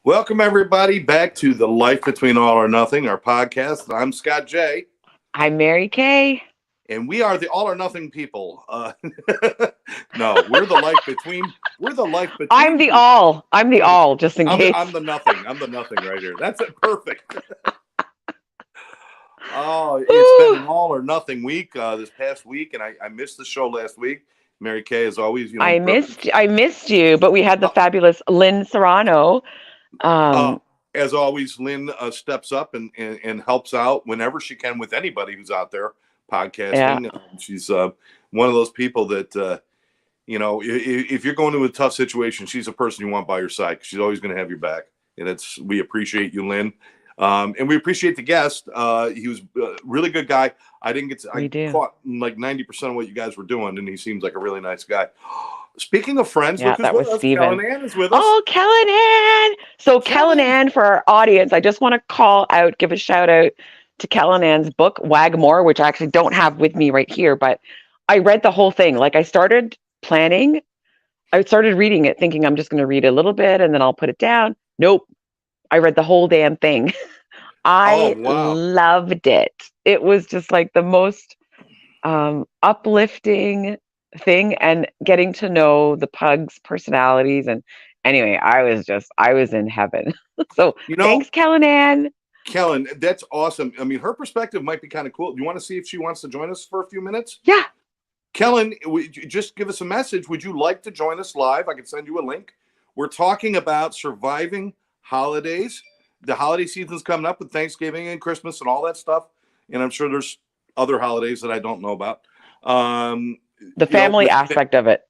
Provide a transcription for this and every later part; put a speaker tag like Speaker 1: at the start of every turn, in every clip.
Speaker 1: Welcome, everybody, back to the Life Between All or Nothing, our podcast. I'm Scott J,
Speaker 2: I'm Mary Kay.
Speaker 1: and we are the All or Nothing people. No, we're the life between. We're the life
Speaker 2: I'm
Speaker 1: between
Speaker 2: the
Speaker 1: people.
Speaker 2: all. I'm the all, just in
Speaker 1: I'm
Speaker 2: case.
Speaker 1: the nothing. I'm the nothing right here. That's it. Perfect. Oh, it's been
Speaker 2: Ooh,
Speaker 1: an all or nothing week this past week, and I missed the show last week. Mary Kay, as always,
Speaker 2: I missed you, but we had the
Speaker 1: uh,
Speaker 2: fabulous Lynn Serrano.
Speaker 1: uh,
Speaker 2: Um,
Speaker 1: as always, Lynn steps up and helps out whenever she can with anybody who's out there
Speaker 2: yeah,
Speaker 1: podcasting. She's one of those people that, if you're going to a tough situation, she's a person you want by your side. She's always going to have your back. And we appreciate you, Lynn. And we appreciate the guest. He was a really good guy. I
Speaker 2: we do.
Speaker 1: caught like 90% of what you guys were doing, and he seems like a really nice guy. Speaking of friends,
Speaker 2: Yeah,
Speaker 1: look who's
Speaker 2: that
Speaker 1: with
Speaker 2: was
Speaker 1: us.
Speaker 2: Steven.
Speaker 1: Callanan is with us.
Speaker 2: Oh, Callanan. So
Speaker 1: Callanan.
Speaker 2: Callanan, for our audience, I just want to give a shout out to Callanan's book, Wagmore, which I actually don't have with me right here, but I read the whole thing. Like I started planning, I started reading it thinking I'm just going to read a little bit and then I'll put it down. Nope. I read the whole damn thing.
Speaker 1: Oh,
Speaker 2: I
Speaker 1: wow.
Speaker 2: loved it. It was just like the most uplifting thing, and getting to know the pugs' personalities. And anyway, I was in heaven. So
Speaker 1: You know,
Speaker 2: thanks, Callanan.
Speaker 1: Kellen, that's awesome. I mean, her perspective might be kind of cool. Do you want to see if she wants to join us for a few minutes?
Speaker 2: Yeah.
Speaker 1: Kellen, just give us a message. Would you like to join us live? I can send you a link. We're talking about surviving holidays. The holiday season's coming up with Thanksgiving and Christmas and all that stuff. And I'm sure there's other holidays that I don't know about. Um,
Speaker 2: The family
Speaker 1: with
Speaker 2: aspect of it.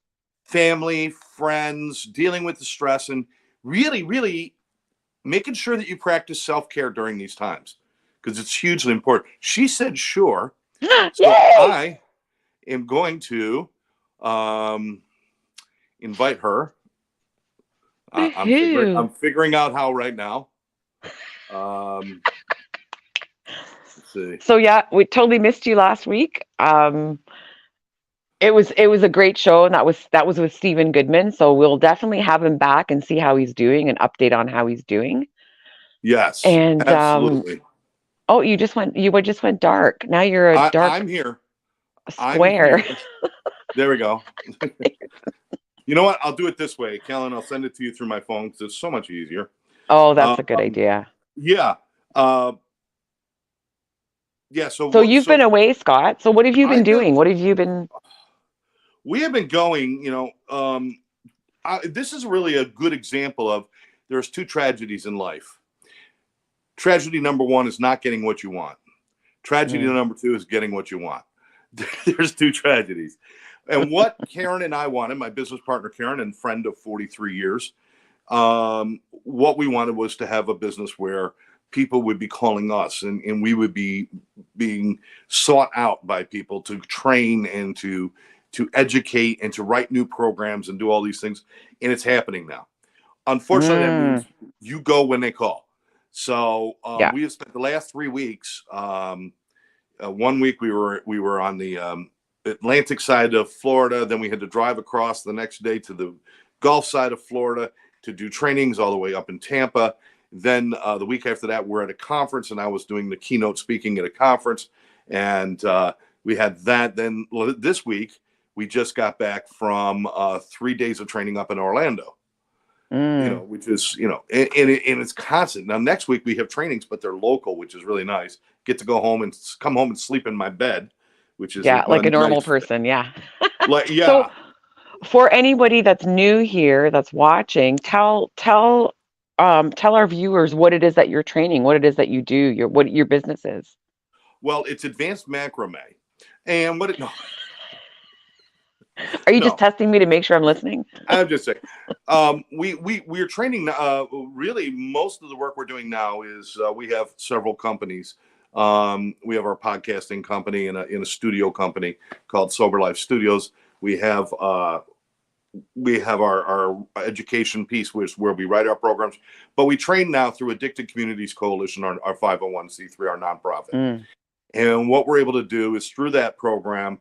Speaker 1: family, friends, dealing with the stress, and really, really making sure that you practice self-care during these times because it's hugely important. She said, sure. So
Speaker 2: Yay!
Speaker 1: I am going to um, invite her.
Speaker 2: Woohoo.
Speaker 1: I'm figuring out how right now. Um, let's see.
Speaker 2: So yeah, we totally missed you last week. It was a great show, and that was with Stephen Goodman. So we'll definitely have him back and see how he's doing, and update on how he's doing.
Speaker 1: Yes,
Speaker 2: And
Speaker 1: absolutely.
Speaker 2: oh, just went dark. Now you're a dark
Speaker 1: I'm here. I'm
Speaker 2: square.
Speaker 1: here. There we go. You know what? I'll do it this way, Kellen. I'll send it to you through my phone because it's so much easier.
Speaker 2: Oh, that's a good
Speaker 1: Um,
Speaker 2: idea.
Speaker 1: yeah. Uh, yeah.
Speaker 2: So you've been
Speaker 1: So
Speaker 2: away, Scott. So what have you been
Speaker 1: I've been.
Speaker 2: doing? What have you been?
Speaker 1: We have been going. This is really a good example of there's two tragedies in life. Tragedy number one is not getting what you want. Tragedy
Speaker 2: Mm,
Speaker 1: number two is getting what you want. There's two tragedies. And what Karen and I wanted, my business partner Karen and friend of 43 years, what we wanted was to have a business where people would be calling us and we would be being sought out by people to train and to educate and to write new programs and do all these things. And it's happening now. Unfortunately, that
Speaker 2: mm,
Speaker 1: means you go when they call. So
Speaker 2: yeah.
Speaker 1: we have spent the last 3 weeks. 1 week we were on the Atlantic side of Florida. Then we had to drive across the next day to the Gulf side of Florida to do trainings all the way up in Tampa. Then the week after that, we're at a conference, and I was doing the keynote speaking at a conference, and we had that. Then this week, we just got back from 3 days of training up in Orlando.
Speaker 2: Mm,
Speaker 1: Which is, and it's constant. Now, next week we have trainings, but they're local, which is really nice. Get to go home and come home and sleep in my bed, which is
Speaker 2: yeah, like a normal
Speaker 1: nice.
Speaker 2: person. Yeah.
Speaker 1: Like,
Speaker 2: So
Speaker 1: yeah.
Speaker 2: for anybody that's new here, that's watching, tell our viewers what it is that you're training, what it is that you do, what your business is.
Speaker 1: Well, it's advanced macrame. And no,
Speaker 2: Are you just
Speaker 1: no,
Speaker 2: testing me to make sure I'm listening?
Speaker 1: I'm just saying. We're training. Really, most of the work we're doing now is we have several companies. We have our podcasting company and in a studio company called Sober Life Studios. We have our education piece, which where we write our programs, but we train now through Addicted Communities Coalition, our 501c3, our nonprofit.
Speaker 2: Mm,
Speaker 1: And what we're able to do is through that program,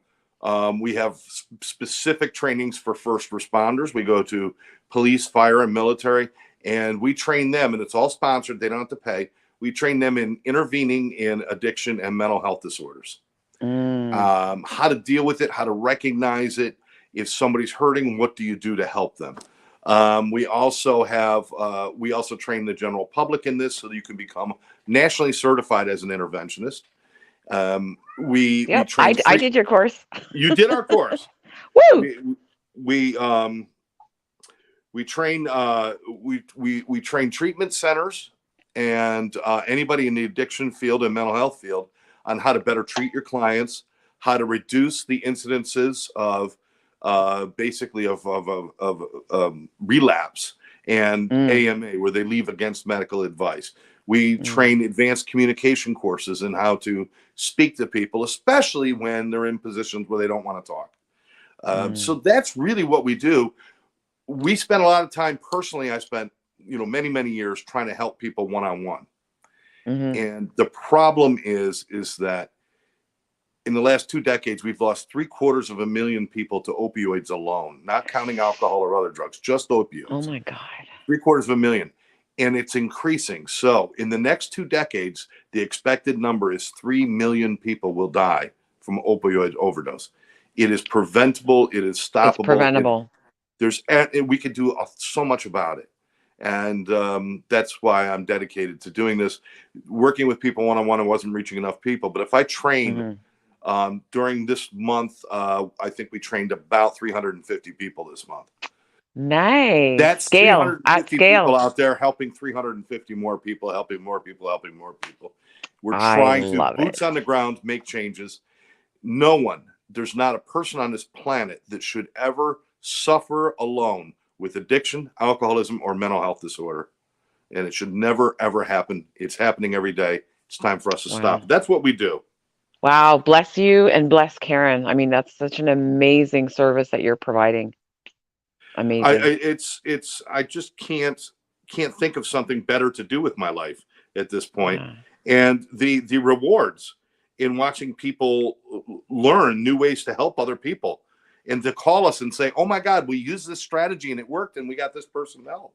Speaker 1: we have specific trainings for first responders. We go to police, fire, and military, and we train them, and it's all sponsored. They don't have to pay. We train them in intervening in addiction and mental health disorders. How to deal with it, how to recognize it. If somebody's hurting, what do you do to help them? We also train the general public in this so that you can become nationally certified as an interventionist. We train.
Speaker 2: I did your course.
Speaker 1: You did our course.
Speaker 2: Woo!
Speaker 1: We train we train treatment centers and anybody in the addiction field and mental health field on how to better treat your clients, how to reduce the incidences of basically of relapse and AMA, where they leave against medical advice. We train advanced communication courses in how to speak to people, especially when they're in positions where they don't want to talk. So that's really what we do. We spend a lot of time, personally, I spent, many, many years trying to help people one-on-one. And the problem is that in the last 2 decades, we've lost 750,000 people to opioids alone, not counting alcohol or other drugs, just opioids.
Speaker 2: Oh my God.
Speaker 1: 750,000. And it's increasing. So in the next 2 decades, the expected number is 3 million people will die from opioid overdose. It is preventable. It is stoppable.
Speaker 2: It's preventable.
Speaker 1: We could do so much about it. And that's why I'm dedicated to doing this. Working with people one-on-one, I wasn't reaching enough people. But if I train during this month, I think we trained about 350 people this month.
Speaker 2: Nice.
Speaker 1: That's
Speaker 2: scale at scale.
Speaker 1: People out there helping 350 more people, helping more people, helping more people. We're trying to boots on the ground, make changes. There's not a person on this planet that should ever suffer alone with addiction, alcoholism, or mental health disorder. And it should never, ever happen. It's happening every day. It's time for us to stop. That's what we do.
Speaker 2: Wow. Bless you and bless Karen. I mean, that's such an amazing service that you're providing. Amazing.
Speaker 1: I just can't think of something better to do with my life at this point. And the rewards in watching people learn new ways to help other people, and to call us and say, "Oh my God, we used this strategy and it worked, and we got this person help."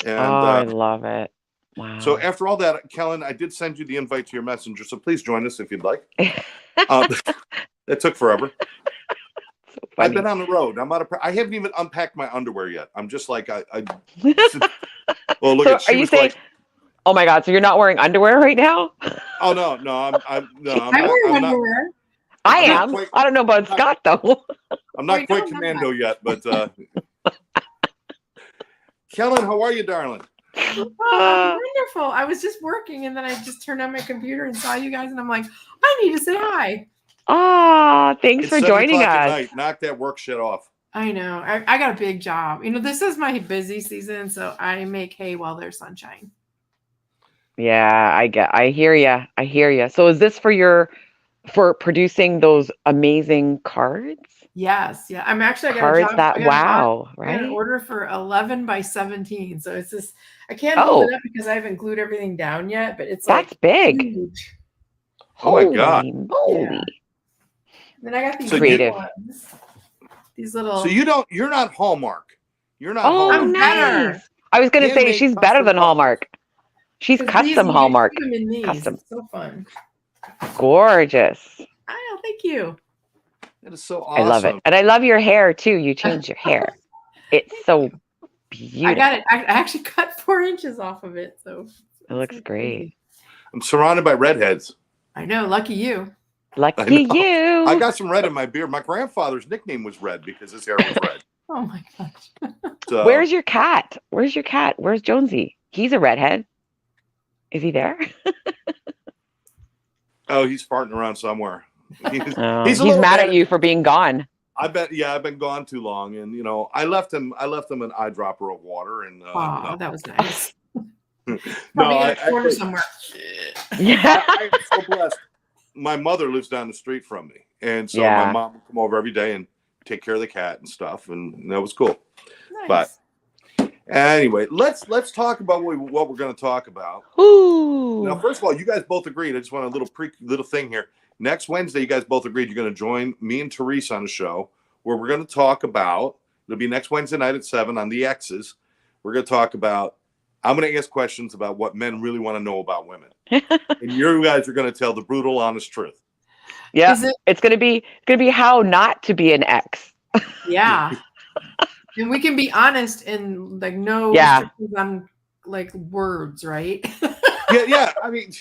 Speaker 1: And
Speaker 2: I love it. Wow.
Speaker 1: So after all that, Kellen, I did send you the invite to your messenger, so please join us if you'd like. That took forever. So I've been on the road. I haven't even unpacked my underwear yet. I'm just like I well, look at.
Speaker 2: Are you saying? Oh my God! So you're not wearing underwear right now?
Speaker 1: Oh no, I'm
Speaker 3: wearing underwear.
Speaker 2: I am. I don't know about Scott though.
Speaker 1: I'm not quite commando yet, but Kellen, how are you, darling?
Speaker 3: Oh, wonderful. I was just working and then I just turned on my computer and saw you guys and I'm like, I need to say hi.
Speaker 2: Oh, thanks for joining us.
Speaker 1: Knock that work shit off.
Speaker 3: I know. I got a big job. This is my busy season, so I make hay while there's sunshine.
Speaker 2: Yeah, I hear you. So is this for producing those amazing cards?
Speaker 3: Yes. Yeah. I'm actually
Speaker 2: cards that wow, right?
Speaker 3: I got an order for 11 by 17. So it's this. I can't hold it up because I haven't glued everything down yet, but it's
Speaker 2: that's big.
Speaker 3: Huge.
Speaker 1: Oh my God.
Speaker 2: Holy.
Speaker 3: Yeah. Then I got these
Speaker 2: creative
Speaker 3: ones. These little.
Speaker 1: So you're not Hallmark. You're not.
Speaker 2: Oh,
Speaker 1: Hallmark.
Speaker 2: nice. I was going to say she's better than Hallmark. She's custom Hallmark.
Speaker 3: Custom. It's so fun.
Speaker 2: Gorgeous.
Speaker 3: Oh, thank you.
Speaker 1: That is so awesome.
Speaker 2: I love it. And I love your hair too. You changed your hair. It's so beautiful.
Speaker 3: I got it. I actually cut 4 inches off of it. So
Speaker 2: it looks great.
Speaker 1: I'm surrounded by redheads.
Speaker 3: I know. Lucky you.
Speaker 2: Lucky you.
Speaker 1: I got some red in my beard. My grandfather's nickname was Red because his hair was red.
Speaker 3: Oh my gosh.
Speaker 1: So,
Speaker 2: Where's your cat? Where's Jonesy? He's a redhead. Is he there?
Speaker 1: Oh, he's farting around somewhere.
Speaker 2: He's mad at you for being gone.
Speaker 1: I bet. Yeah, I've been gone too long, and I left him an eyedropper of water, and
Speaker 3: that was nice.
Speaker 1: No,
Speaker 3: corner somewhere.
Speaker 2: Yeah,
Speaker 1: I'm so blessed. My mother lives down the street from me, and so my mom would come over every day and take care of the cat and stuff, and that was cool.
Speaker 3: Nice.
Speaker 1: But anyway, let's talk about what we're going to talk about.
Speaker 2: Ooh.
Speaker 1: Now, first of all, you guys both agreed. I just want a little thing here. Next Wednesday, you guys both agreed you're going to join me and Therese on a show where we're going to talk about. It'll be next Wednesday night at 7 on the X's. We're going to talk about I'm going to ask questions about what men really want to know about women. And you guys are going to tell the brutal, honest truth.
Speaker 2: Yeah,
Speaker 3: Is it?
Speaker 2: it's gonna be how not to be an ex.
Speaker 3: Yeah. And we can be honest and like no
Speaker 2: Yeah.
Speaker 3: restrictions on like words, right?
Speaker 1: Yeah. I mean,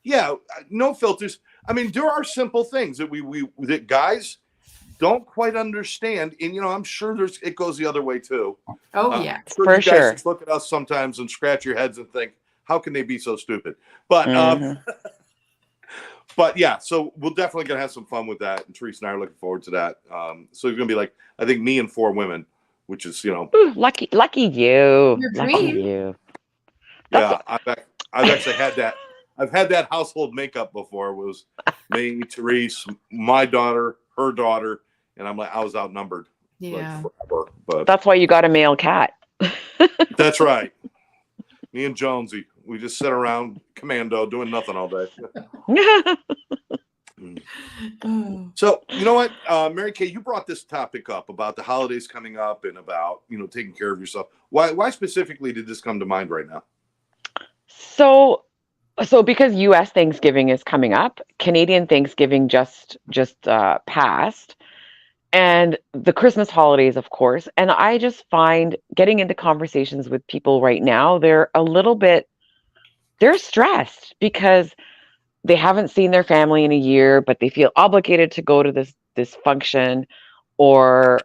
Speaker 1: yeah, no filters. I mean, there are simple things that that guys don't quite understand, and I'm sure it goes the other way too.
Speaker 3: Oh yeah.
Speaker 1: I'm sure
Speaker 2: For
Speaker 1: you guys
Speaker 2: sure.
Speaker 1: just look at us sometimes and scratch your heads and think, how can they be so stupid? But
Speaker 2: Mhm.
Speaker 1: but yeah, so we're definitely gonna have some fun with that, and Teresa and I are looking forward to that. So it's gonna be like, I think, me and 4 women, which is
Speaker 2: Ooh, lucky you.
Speaker 3: Your
Speaker 2: Lucky
Speaker 3: dream.
Speaker 2: you. That's
Speaker 1: yeah. I've actually had that. I've had that household makeup before. It was me, Therese, my daughter, her daughter, and I was outnumbered.
Speaker 3: Yeah.
Speaker 1: Like forever. But
Speaker 2: that's why you got a male cat.
Speaker 1: that's right. Me and Jonesy, we just sit around commando doing nothing all day.
Speaker 3: Oh.
Speaker 1: So you know what, Mary Kay, you brought this topic up about the holidays coming up and about taking care of yourself. Why specifically did this come to mind right now?
Speaker 2: So because US Thanksgiving is coming up, Canadian Thanksgiving just passed, and the Christmas holidays, of course. And I just find getting into conversations with people right now, they're stressed because they haven't seen their family in a year, but they feel obligated to go to this function, or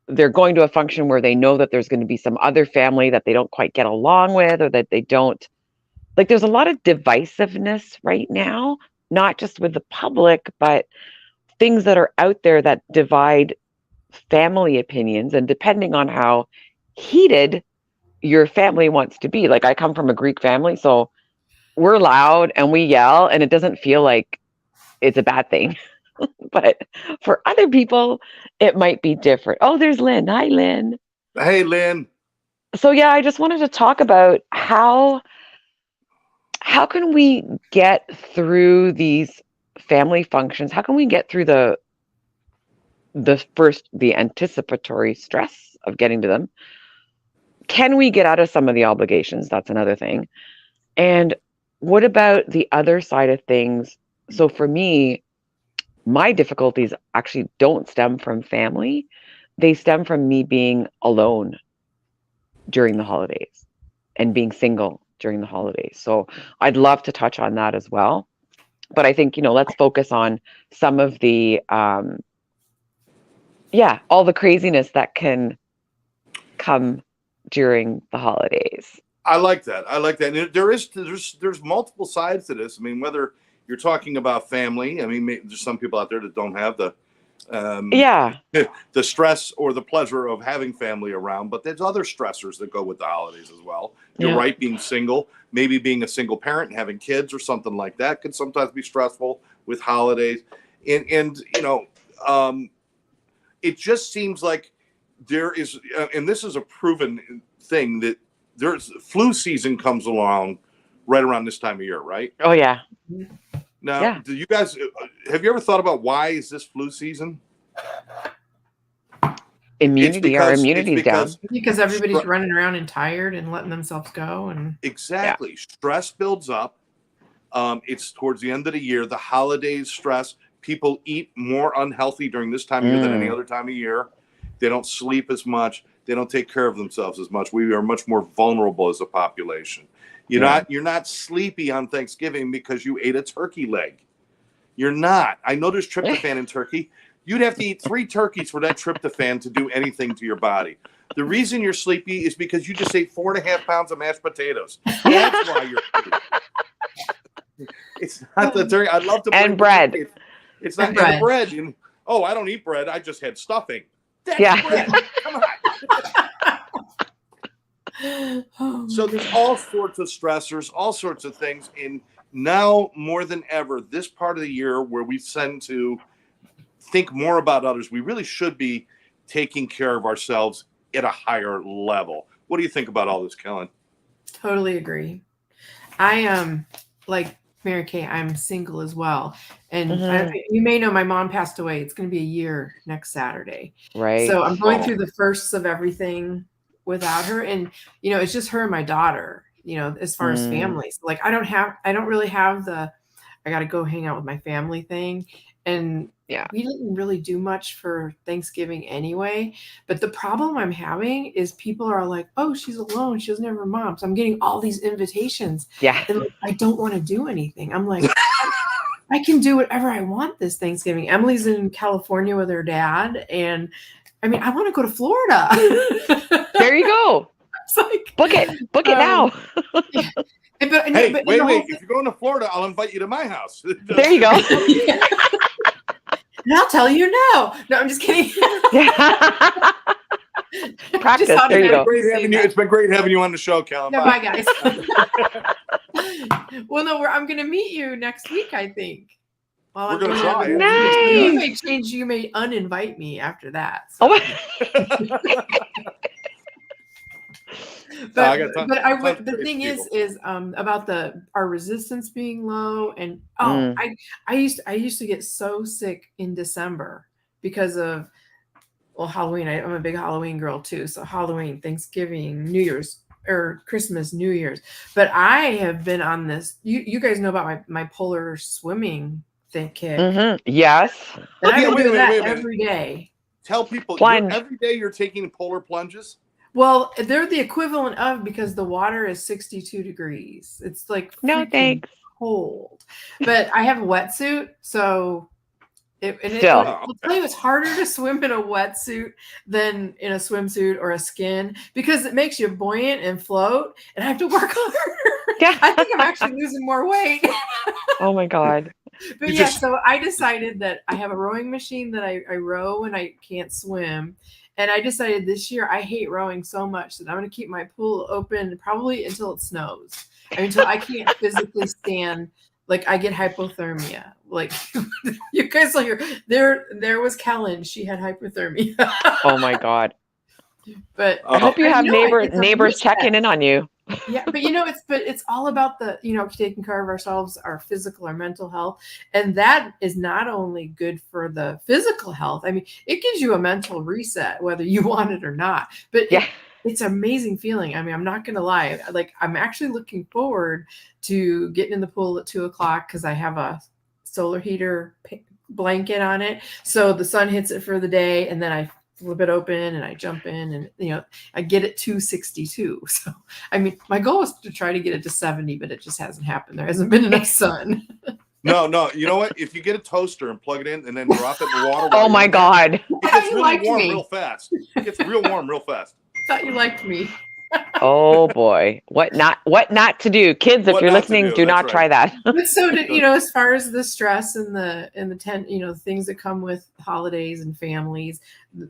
Speaker 2: they're going to a function where they know that there's going to be some other family that they don't quite get along with, or that they don't like. There's a lot of divisiveness right now, not just with the public, but things that are out there that divide family opinions, and depending on how heated your family wants to be. Like, I come from a Greek family, so we're loud and we yell, and it doesn't feel like it's a bad thing. But for other people, it might be different. Oh, there's Lynn. Hi, Lynn.
Speaker 1: Hey, Lynn.
Speaker 2: So yeah, I just wanted to talk about how can we get through these family functions? How can we get through the anticipatory stress of getting to them? Can we get out of some of the obligations? That's another thing. And what about the other side of things? So for me, my difficulties actually don't stem from family. They stem from me being alone during the holidays and being single during the holidays. So I'd love to touch on that as well. But I think, let's focus on some of the, all the craziness that can come during the holidays.
Speaker 1: I like that. And there's multiple sides to this. I mean, whether you're talking about family, I mean, there's some people out there that don't have the stress or the pleasure of having family around, but there's other stressors that go with the holidays as well. You're right, being single, maybe being a single parent and having kids or something like that can sometimes be stressful with holidays. And it just seems like there is, and this is a proven thing, that there's flu season comes along right around this time of year, right?
Speaker 2: Oh yeah.
Speaker 1: Now, do you guys, have you ever thought about why is this flu season?
Speaker 2: Immunity, our immunity's down.
Speaker 3: Because everybody's running around and tired and letting themselves go. And
Speaker 1: exactly. Stress builds up. It's towards the end of the year, the holidays stress. People eat more unhealthy during this time of year than any other time of year. They don't sleep as much. They don't take care of themselves as much. We are much more vulnerable as a population. You're not sleepy on Thanksgiving because you ate a turkey leg. You're not. I know there's tryptophan in turkey. You'd have to eat 3 turkeys for that tryptophan to do anything to your body. The reason you're sleepy is because you just ate 4.5 pounds of mashed potatoes. That's why you're sleepy. It's not the turkey. I'd love to.
Speaker 2: And bread.
Speaker 1: It's not bread. Bread. And, I don't eat bread. I just had stuffing. That's bread. Come on. So there's all sorts of stressors, all sorts of things. And now more than ever, this part of the year where we tend to think more about others, we really should be taking care of ourselves at a higher level. What do you think about all this, Kellen?
Speaker 3: Totally agree. I am like Mary Kay, I'm single as well. And you may know my mom passed away. It's going to be a year next Saturday.
Speaker 2: Right.
Speaker 3: So I'm going through the firsts of everything without her. And, it's just her and my daughter. as far as
Speaker 2: Mm.
Speaker 3: families. Like I don't really have I got to go hang out with my family thing. And
Speaker 2: Yeah.
Speaker 3: we didn't really do much for Thanksgiving anyway. But the problem I'm having is people are like, oh, she's alone. She doesn't have her mom. So I'm getting all these invitations.
Speaker 2: Yeah.
Speaker 3: And like, I don't want to do anything. I'm like, I can do whatever I want this Thanksgiving. Emily's in California with her dad. And I mean, I want to go to Florida.
Speaker 2: There you go.
Speaker 3: It's like,
Speaker 2: Book it now.
Speaker 3: yeah.
Speaker 1: Hey,
Speaker 3: But
Speaker 1: wait.
Speaker 3: the whole
Speaker 1: If you're going to Florida, I'll invite you to my house.
Speaker 2: There you go.
Speaker 3: thing- And I'll tell you no. No, I'm just kidding.
Speaker 2: Practice.
Speaker 3: Just
Speaker 2: There you go.
Speaker 1: Great having you. It's been great having you on the show, Callan.
Speaker 3: No, bye, guys. Well, no, I'm going to meet you next week, I think. Well,
Speaker 1: We're gonna
Speaker 3: going
Speaker 1: try.
Speaker 3: You
Speaker 2: Nice.
Speaker 3: may change. You may uninvite me after that.
Speaker 2: Oh,
Speaker 3: But,
Speaker 1: I got tons-
Speaker 3: but
Speaker 1: tons
Speaker 3: what
Speaker 1: of
Speaker 3: the
Speaker 1: crazy
Speaker 3: thing
Speaker 1: people.
Speaker 3: is about our resistance being low, and
Speaker 2: Mm.
Speaker 3: I used to get so sick in December because of Halloween. I'm a big Halloween girl too, so Halloween, Thanksgiving, New Year's, or Christmas, New Year's. But I have been on this. You guys know about my polar swimming kick,
Speaker 2: Mhm. Yes.
Speaker 3: and I've been
Speaker 1: wait a
Speaker 3: doing
Speaker 1: minute,
Speaker 3: that
Speaker 1: wait a minute.
Speaker 3: every day.
Speaker 1: Tell people
Speaker 2: Plunge.
Speaker 1: every day you're taking polar plunges.
Speaker 3: Well, they're the equivalent of, because the water is 62 degrees. It's like
Speaker 2: No
Speaker 3: freaking
Speaker 2: thanks.
Speaker 3: cold. But I have a wetsuit, so
Speaker 2: Still.
Speaker 3: I'll tell you, it's harder to swim in a wetsuit than in a swimsuit or a skin, because it makes you buoyant and float, and I have to work harder.
Speaker 2: Yeah.
Speaker 3: I think I'm actually losing more weight.
Speaker 2: Oh my God.
Speaker 3: But
Speaker 1: You
Speaker 3: yeah,
Speaker 1: just-
Speaker 3: so I decided that I have a rowing machine that I row when I can't swim. And I decided this year I hate rowing so much that I'm going to keep my pool open probably until it snows. Until I can't physically stand, like I get hypothermia. Like you guys will hear, there was Kellen. She had hypothermia.
Speaker 2: Oh my God.
Speaker 3: But
Speaker 2: I hope you have neighbors
Speaker 3: reset.
Speaker 2: checking in on you.
Speaker 3: Yeah, but it's all about the taking care of ourselves, our physical, our mental health, and that is not only good for the physical health. I mean, it gives you a mental reset whether you want it or not. But
Speaker 2: Yeah.
Speaker 3: it's an amazing feeling. I mean, I'm not gonna lie. Like, I'm actually looking forward to getting in the pool at 2:00 because I have a solar heater blanket on it, so the sun hits it for the day, and then I flip it open and I jump in, and I get it to 62. So I mean, my goal is to try to get it to 70, but it just hasn't happened. There hasn't been enough sun.
Speaker 1: No. You know what? If you get a toaster and plug it in and then drop it in the water.
Speaker 2: Oh my God.
Speaker 1: It
Speaker 3: I thought
Speaker 1: gets
Speaker 3: you
Speaker 1: really
Speaker 3: liked
Speaker 1: warm
Speaker 3: me.
Speaker 1: real fast. It gets real warm real fast.
Speaker 3: Thought you liked me.
Speaker 2: Oh boy. What not to do. Kids, if
Speaker 1: What
Speaker 2: you're
Speaker 1: not to
Speaker 2: listening,
Speaker 1: do,
Speaker 2: do
Speaker 1: that's
Speaker 2: not
Speaker 1: right.
Speaker 2: try that.
Speaker 3: But so did, as far as the stress and the things that come with holidays and families,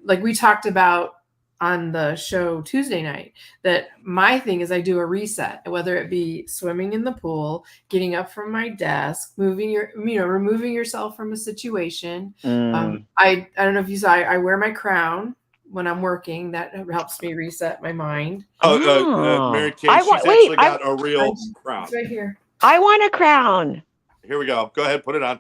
Speaker 3: like we talked about on the show Tuesday night, that my thing is I do a reset, whether it be swimming in the pool, getting up from my desk, removing yourself from a situation.
Speaker 2: Mm.
Speaker 3: I don't know if you saw, I wear my crown when I'm working. That helps me reset my mind.
Speaker 1: Mary Kay,
Speaker 2: I
Speaker 1: she's
Speaker 2: want-
Speaker 1: actually
Speaker 2: wait,
Speaker 1: got a real crown.
Speaker 3: It's right here.
Speaker 2: I want a crown.
Speaker 1: Here we go. Go ahead, put it on.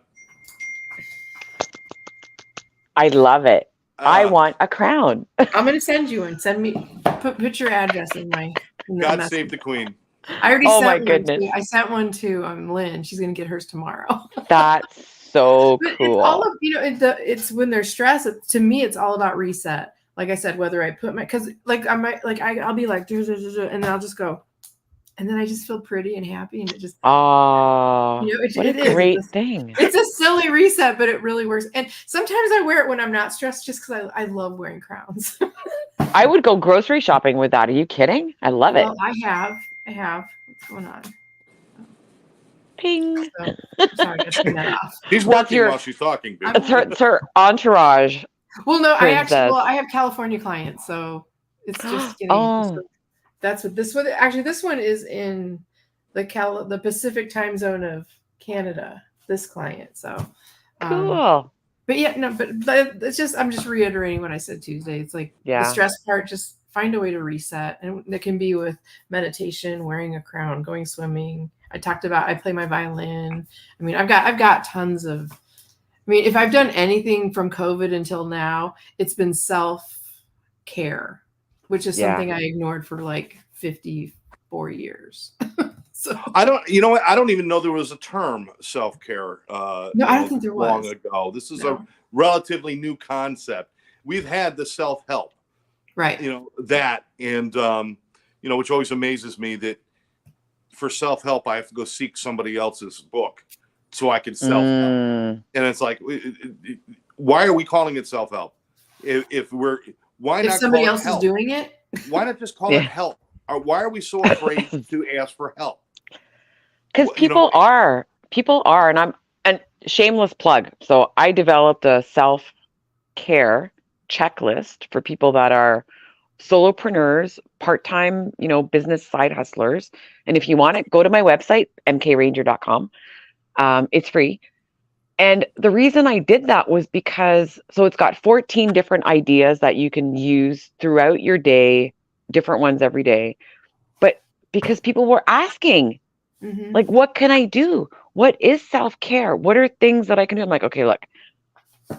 Speaker 2: I love it. I
Speaker 1: Uh,
Speaker 2: want a crown.
Speaker 3: I'm gonna send you one. Send me, put your address in the
Speaker 1: God
Speaker 3: message.
Speaker 1: save the Queen.
Speaker 3: I already
Speaker 2: Oh
Speaker 3: sent
Speaker 2: my
Speaker 3: one
Speaker 2: goodness.
Speaker 3: I sent one to Lynn. She's gonna get hers tomorrow.
Speaker 2: That's so
Speaker 3: But
Speaker 2: cool.
Speaker 3: it's all of it's when they're stressed. To me, it's all about reset. Like I said, whether I put because like I might I'll be like and then I'll just go, and then I just feel pretty and happy, and it just
Speaker 2: Oh, what
Speaker 3: it
Speaker 2: a
Speaker 3: is.
Speaker 2: great thing.
Speaker 3: It's a silly reset, but it really works. And sometimes I wear it when I'm not stressed, just because I love wearing crowns.
Speaker 2: I would go grocery shopping with that. Are you kidding? I love it.
Speaker 3: Well, I have. What's going on?
Speaker 2: Ping.
Speaker 3: So, sorry, I turn that off.
Speaker 1: He's
Speaker 2: That's
Speaker 1: working
Speaker 2: your-
Speaker 1: while she's talking. Babe.
Speaker 2: It's her entourage.
Speaker 3: Well, no,
Speaker 2: Princess.
Speaker 3: I have California clients, so it's just getting.
Speaker 2: Oh.
Speaker 3: So that's what this one. Actually, this one is in the Pacific time zone of Canada. This client, so
Speaker 2: Cool.
Speaker 3: But yeah, no, but it's just I'm just reiterating what I said Tuesday. It's like
Speaker 2: Yeah.
Speaker 3: the stress part. Just find a way to reset, and it can be with meditation, wearing a crown, going swimming. I play my violin. I mean, I've got tons of. I mean, if I've done anything from COVID until now, it's been self-care, which is
Speaker 2: Yeah.
Speaker 3: something I ignored for like 50, 4 years. So
Speaker 1: I don't, you know what? I don't even know there was a term self-care.
Speaker 3: no, I don't think there
Speaker 1: long
Speaker 3: was.
Speaker 1: ago. This is
Speaker 3: No.
Speaker 1: a relatively new concept. We've had the self-help,
Speaker 3: Right.
Speaker 1: that, and which always amazes me that for self-help I have to go seek somebody else's book so I can self-help. And it's like, why are we calling it self-help? Why
Speaker 3: If
Speaker 1: not
Speaker 3: somebody
Speaker 1: call it
Speaker 3: else
Speaker 1: help?
Speaker 3: is doing it,
Speaker 1: Why not just call it help? Or why are we so afraid to ask for help?
Speaker 2: Because people are, and shameless plug. So I developed a self-care checklist for people that are solopreneurs, part-time, business side hustlers. And if you want it, go to my website, mkranger.com. It's free. And the reason I did that was because, so it's got 14 different ideas that you can use throughout your day, different ones every day. But because people were asking, like, what can I do? What is self-care? What are things that I can do? I'm like, okay, look,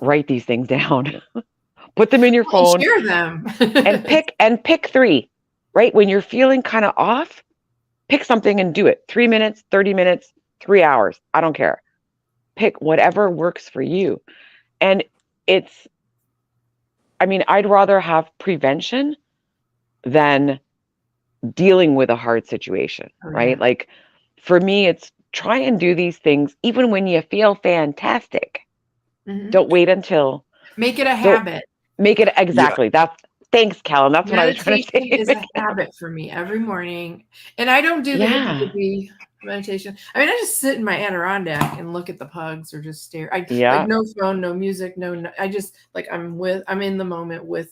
Speaker 2: write these things down, put them in your phone,
Speaker 3: share them,
Speaker 2: and pick 3, right? When you're feeling kind of off, pick something and do it. 3 minutes, 30 minutes, 3 hours. I don't care. Pick whatever works for you. And I'd rather have prevention than dealing with a hard situation, right? Like for me, it's try and do these things even when you feel fantastic. Don't wait until
Speaker 3: make it a habit.
Speaker 2: Make it exactly.
Speaker 1: Yeah.
Speaker 2: Thanks, Callum. That's what I was trying to say.
Speaker 3: Meditation is a habit for me every morning, and I don't do the hippie meditation. I just sit in my Adirondack and look at the pugs or just stare. Like no phone, no music, no. I just I'm in the moment with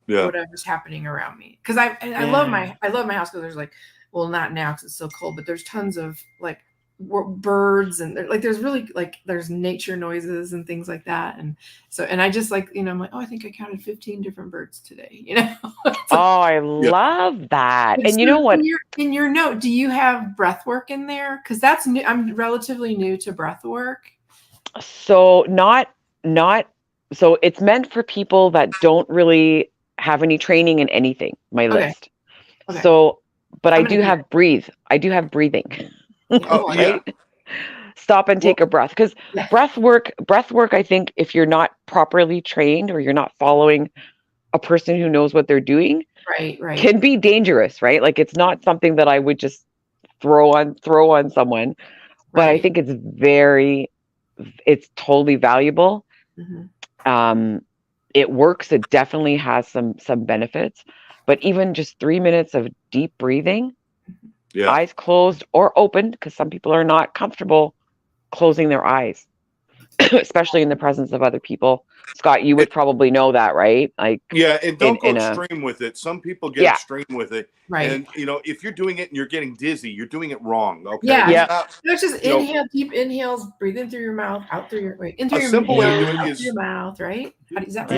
Speaker 3: whatever's happening around me. Because I love my house because there's not now because it's so cold, but there's tons of birds and there's really there's nature noises and things like that, and I just I'm like, oh, I think I counted 15 different birds today.
Speaker 2: I love that. And you know what,
Speaker 3: in your note, do you have breath work in there? Because that's new. I'm relatively new to breath work,
Speaker 2: so so it's meant for people that don't really have any training in anything, my list. So but I do have breathing. Right? Stop and take a breath, because breath work, I think if you're not properly trained or you're not following a person who knows what they're doing,
Speaker 3: right,
Speaker 2: can be dangerous, right? Like it's not something that I would just throw on someone, but I think it's totally valuable. It works. It definitely has some benefits, but even just 3 minutes of deep breathing, eyes closed or open, because some people are not comfortable closing their eyes, especially in the presence of other people. Scott, you would probably know that, right?
Speaker 1: And don't go extreme with it. Some people get extreme with it,
Speaker 3: right?
Speaker 1: And if you're doing it and you're getting dizzy, you're doing it wrong. Okay,
Speaker 3: It's just inhale, deep inhales, breathe in through your mouth, out through your into your
Speaker 1: simple way to do it
Speaker 3: out
Speaker 1: is
Speaker 3: through your mouth, right? Is that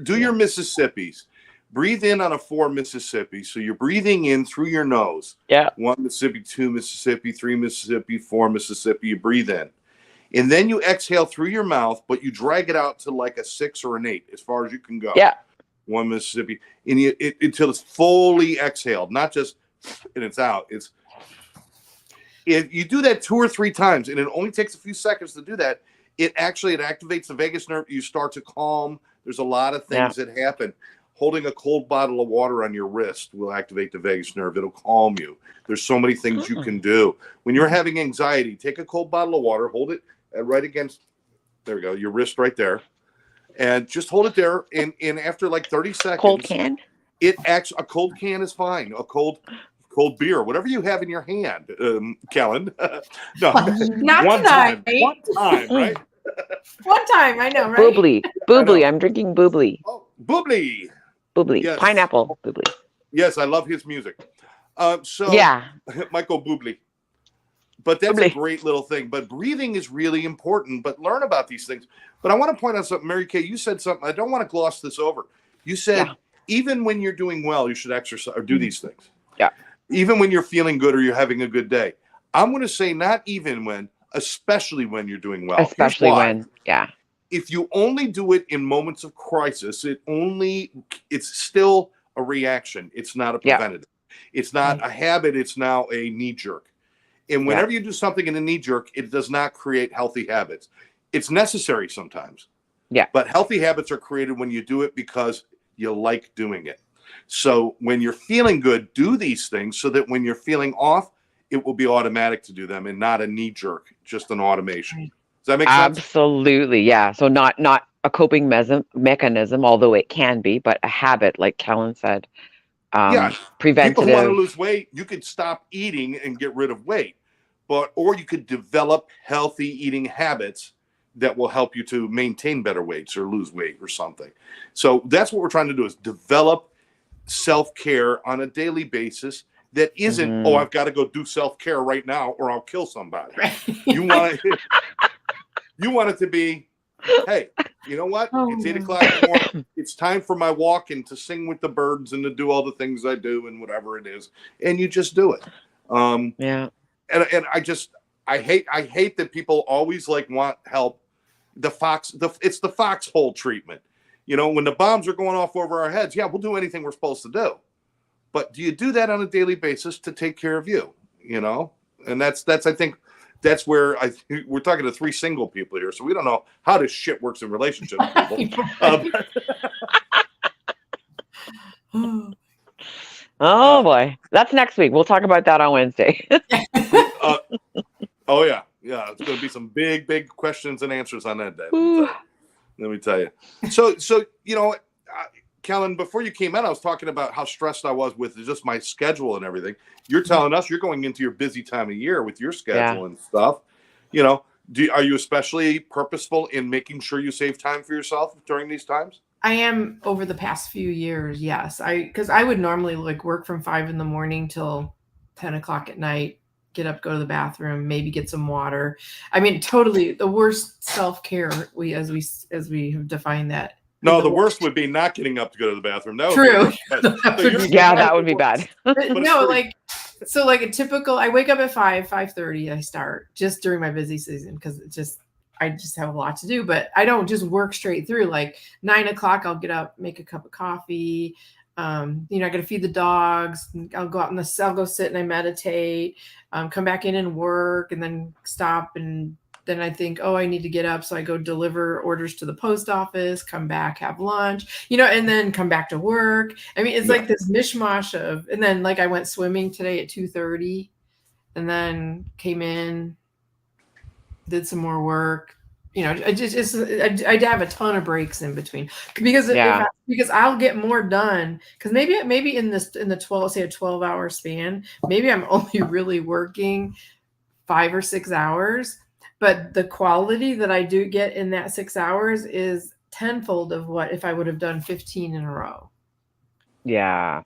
Speaker 1: do your Mississippis. Breathe in on a 4 Mississippi. So you're breathing in through your nose. 1 Mississippi, 2 Mississippi, 3 Mississippi, 4 Mississippi. You breathe in. And then you exhale through your mouth, but you drag it out to like a 6 or an 8 as far as you can go. 1 Mississippi. And until it's fully exhaled, not just and it's out. If you do that 2 or 3 times, and it only takes a few seconds to do that, it activates the vagus nerve. You start to calm. There's a lot of things that happen. Holding a cold bottle of water on your wrist will activate the vagus nerve. It'll calm you. There's so many things you can do. When you're having anxiety, take a cold bottle of water, hold it right against, there we go, your wrist right there. And just hold it there. And after 30 seconds.
Speaker 2: Cold can?
Speaker 1: A cold can is fine. A cold beer, whatever you have in your hand, Kellen. No,
Speaker 3: not
Speaker 1: one
Speaker 3: tonight.
Speaker 1: time. One time, right?
Speaker 3: One time, I know, right?
Speaker 2: Boobly. I'm drinking Boobly.
Speaker 1: Oh, Boobly.
Speaker 2: Yes. Pineapple Boobly.
Speaker 1: Yes, I love his music. Michael Bublé. But that's a great little thing. But breathing is really important. But learn about these things. But I want to point out something, Mary Kay. You said something. I don't want to gloss this over. You said even when you're doing well, you should exercise or do these things.
Speaker 2: Yeah.
Speaker 1: Even when you're feeling good or you're having a good day. I'm going to say not even when, especially when you're doing well.
Speaker 2: Especially when,
Speaker 1: If you only do it in moments of crisis, it's still a reaction. It's not a preventative. It's not
Speaker 3: Right.
Speaker 1: a habit. It's now a knee jerk. And whenever you do something in a knee jerk, it does not create healthy habits. It's necessary sometimes.
Speaker 2: Yeah.
Speaker 1: But healthy habits are created when you do it because you like doing it. So when you're feeling good, do these things so that when you're feeling off, it will be automatic to do them and not a knee jerk, just an automation.
Speaker 3: Right.
Speaker 1: Does that make sense?
Speaker 2: Absolutely. Yeah. So not a coping mechanism, although it can be, but a habit, like Kellen said.
Speaker 1: Yeah. People who want to
Speaker 2: Preventative.
Speaker 1: lose weight, you could stop eating and get rid of weight, or you could develop healthy eating habits that will help you to maintain better weights or lose weight or something. So that's what we're trying to do, is develop self-care on a daily basis that isn't,
Speaker 2: Mhm.
Speaker 1: oh, I've got to go do self-care right now or I'll kill somebody.
Speaker 3: Right.
Speaker 1: You want it to be, hey, you know what?
Speaker 3: Oh,
Speaker 1: It's 8
Speaker 3: no.
Speaker 1: o'clock in the morning. It's time for my walk and to sing with the birds and to do all the things I do and whatever it is. And you just do it.
Speaker 2: Yeah.
Speaker 1: And I hate that people always like want help. It's the foxhole treatment. You know, when the bombs are going off over our heads, yeah, we'll do anything we're supposed to do. But do you do that on a daily basis to take care of you? You know, and that's I think that's where we're talking to 3 single people here, so we don't know how this shit works in relationships. People.
Speaker 2: Oh boy. That's next week. We'll talk about that on Wednesday.
Speaker 1: Oh yeah, it's going to be some big questions and answers on that day. Let me tell you. So you know, Kellen, before you came in, I was talking about how stressed I was with just my schedule and everything. You're telling us you're going into your busy time of year with your schedule and stuff. You know, are you especially purposeful in making sure you save time for yourself during these times?
Speaker 3: I am over the past few years. Yes. Because I would normally like work from 5 a.m. till 10 o'clock at night, get up, go to the bathroom, maybe get some water. I mean, totally the worst self-care as we have defined that.
Speaker 1: No, the worst would be not getting up to go to the bathroom. That would
Speaker 3: True.
Speaker 1: be
Speaker 2: Yeah, that would be bad.
Speaker 3: No, like a typical, I wake up at 5:30. I start just during my busy season because I just have a lot to do, but I don't just work straight through. Like 9 o'clock, I'll get up, make a cup of coffee. I got to feed the dogs. I'll go out I'll go sit and I meditate, come back in and work and then stop. And then I think, oh, I need to get up. So I go deliver orders to the post office, come back, have lunch, and then come back to work. I mean, it's like this mishmash and then like I went swimming today at 2:30 and then came in, did some more work. I'd have a ton of breaks in between because I'll get more done. Because maybe in the 12-hour span, maybe I'm only really working 5 or 6 hours, but the quality that I do get in that 6 hours is tenfold of what if I would have done 15 in a row.
Speaker 2: Yeah.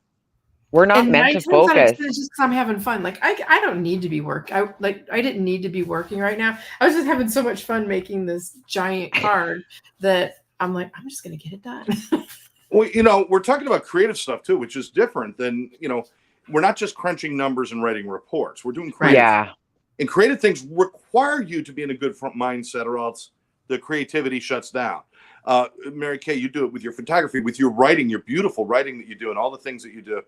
Speaker 2: We're not
Speaker 3: And
Speaker 2: meant to
Speaker 3: 9 times out of
Speaker 2: focus.
Speaker 3: 10, it's just because I'm having fun. Like I don't need to be I didn't need to be working right now. I was just having so much fun making this giant card that I'm like, I'm just gonna get it done.
Speaker 1: Well, we're talking about creative stuff too, which is different than, we're not just crunching numbers and writing reports. We're doing creative.
Speaker 2: Yeah.
Speaker 1: And creative things require you to be in a good mindset, or else the creativity shuts down. Mary Kay, you do it with your photography, with your writing, your beautiful writing that you do, and all the things that you do.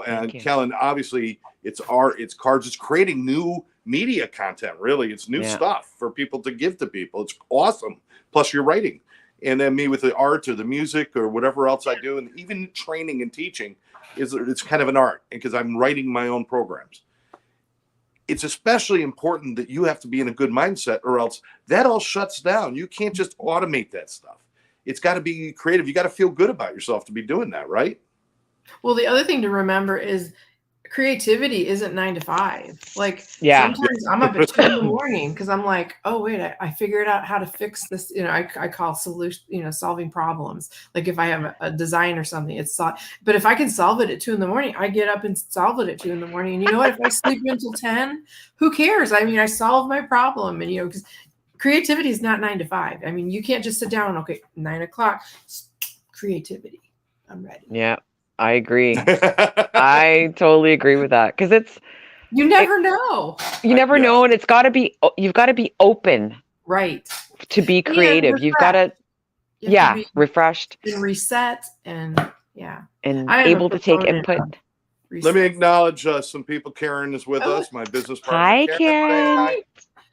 Speaker 1: And Kellen, obviously, it's art, it's cards, it's creating new media content. Really, it's new stuff for people to give to people. It's awesome. Plus, your writing, and then me with the art or the music or whatever else I do, and even training and teaching it's kind of an art because I'm writing my own programs. It's especially important that you have to be in a good mindset, or else that all shuts down. You can't just automate that stuff. It's got to be creative. You got to feel good about yourself to be doing that, right?
Speaker 3: Well, the other thing to remember is creativity isn't 9 to 5. Like sometimes I'm up at 2 in the morning because I'm like, oh wait, I figured out how to fix this. I call solution, solving problems. Like if I have a design or something, but if I can solve it at 2 in the morning, I get up and solve it at 2 in the morning. And you know what? If I sleep until 10, who cares? I mean, I solved my problem. And because creativity is not 9 to 5. I mean, you can't just sit down. Okay, 9 o'clock, creativity. I'm ready.
Speaker 2: Yeah. I agree. I totally agree with that because
Speaker 3: you never know.
Speaker 2: You never know, and you've got to be open,
Speaker 3: right,
Speaker 2: to be creative. You've got to, refreshed
Speaker 3: and reset, and
Speaker 2: and able to take input.
Speaker 1: Let me acknowledge some people. Karen is with us, my business partner.
Speaker 2: Hi,
Speaker 1: Karen.
Speaker 2: Karen.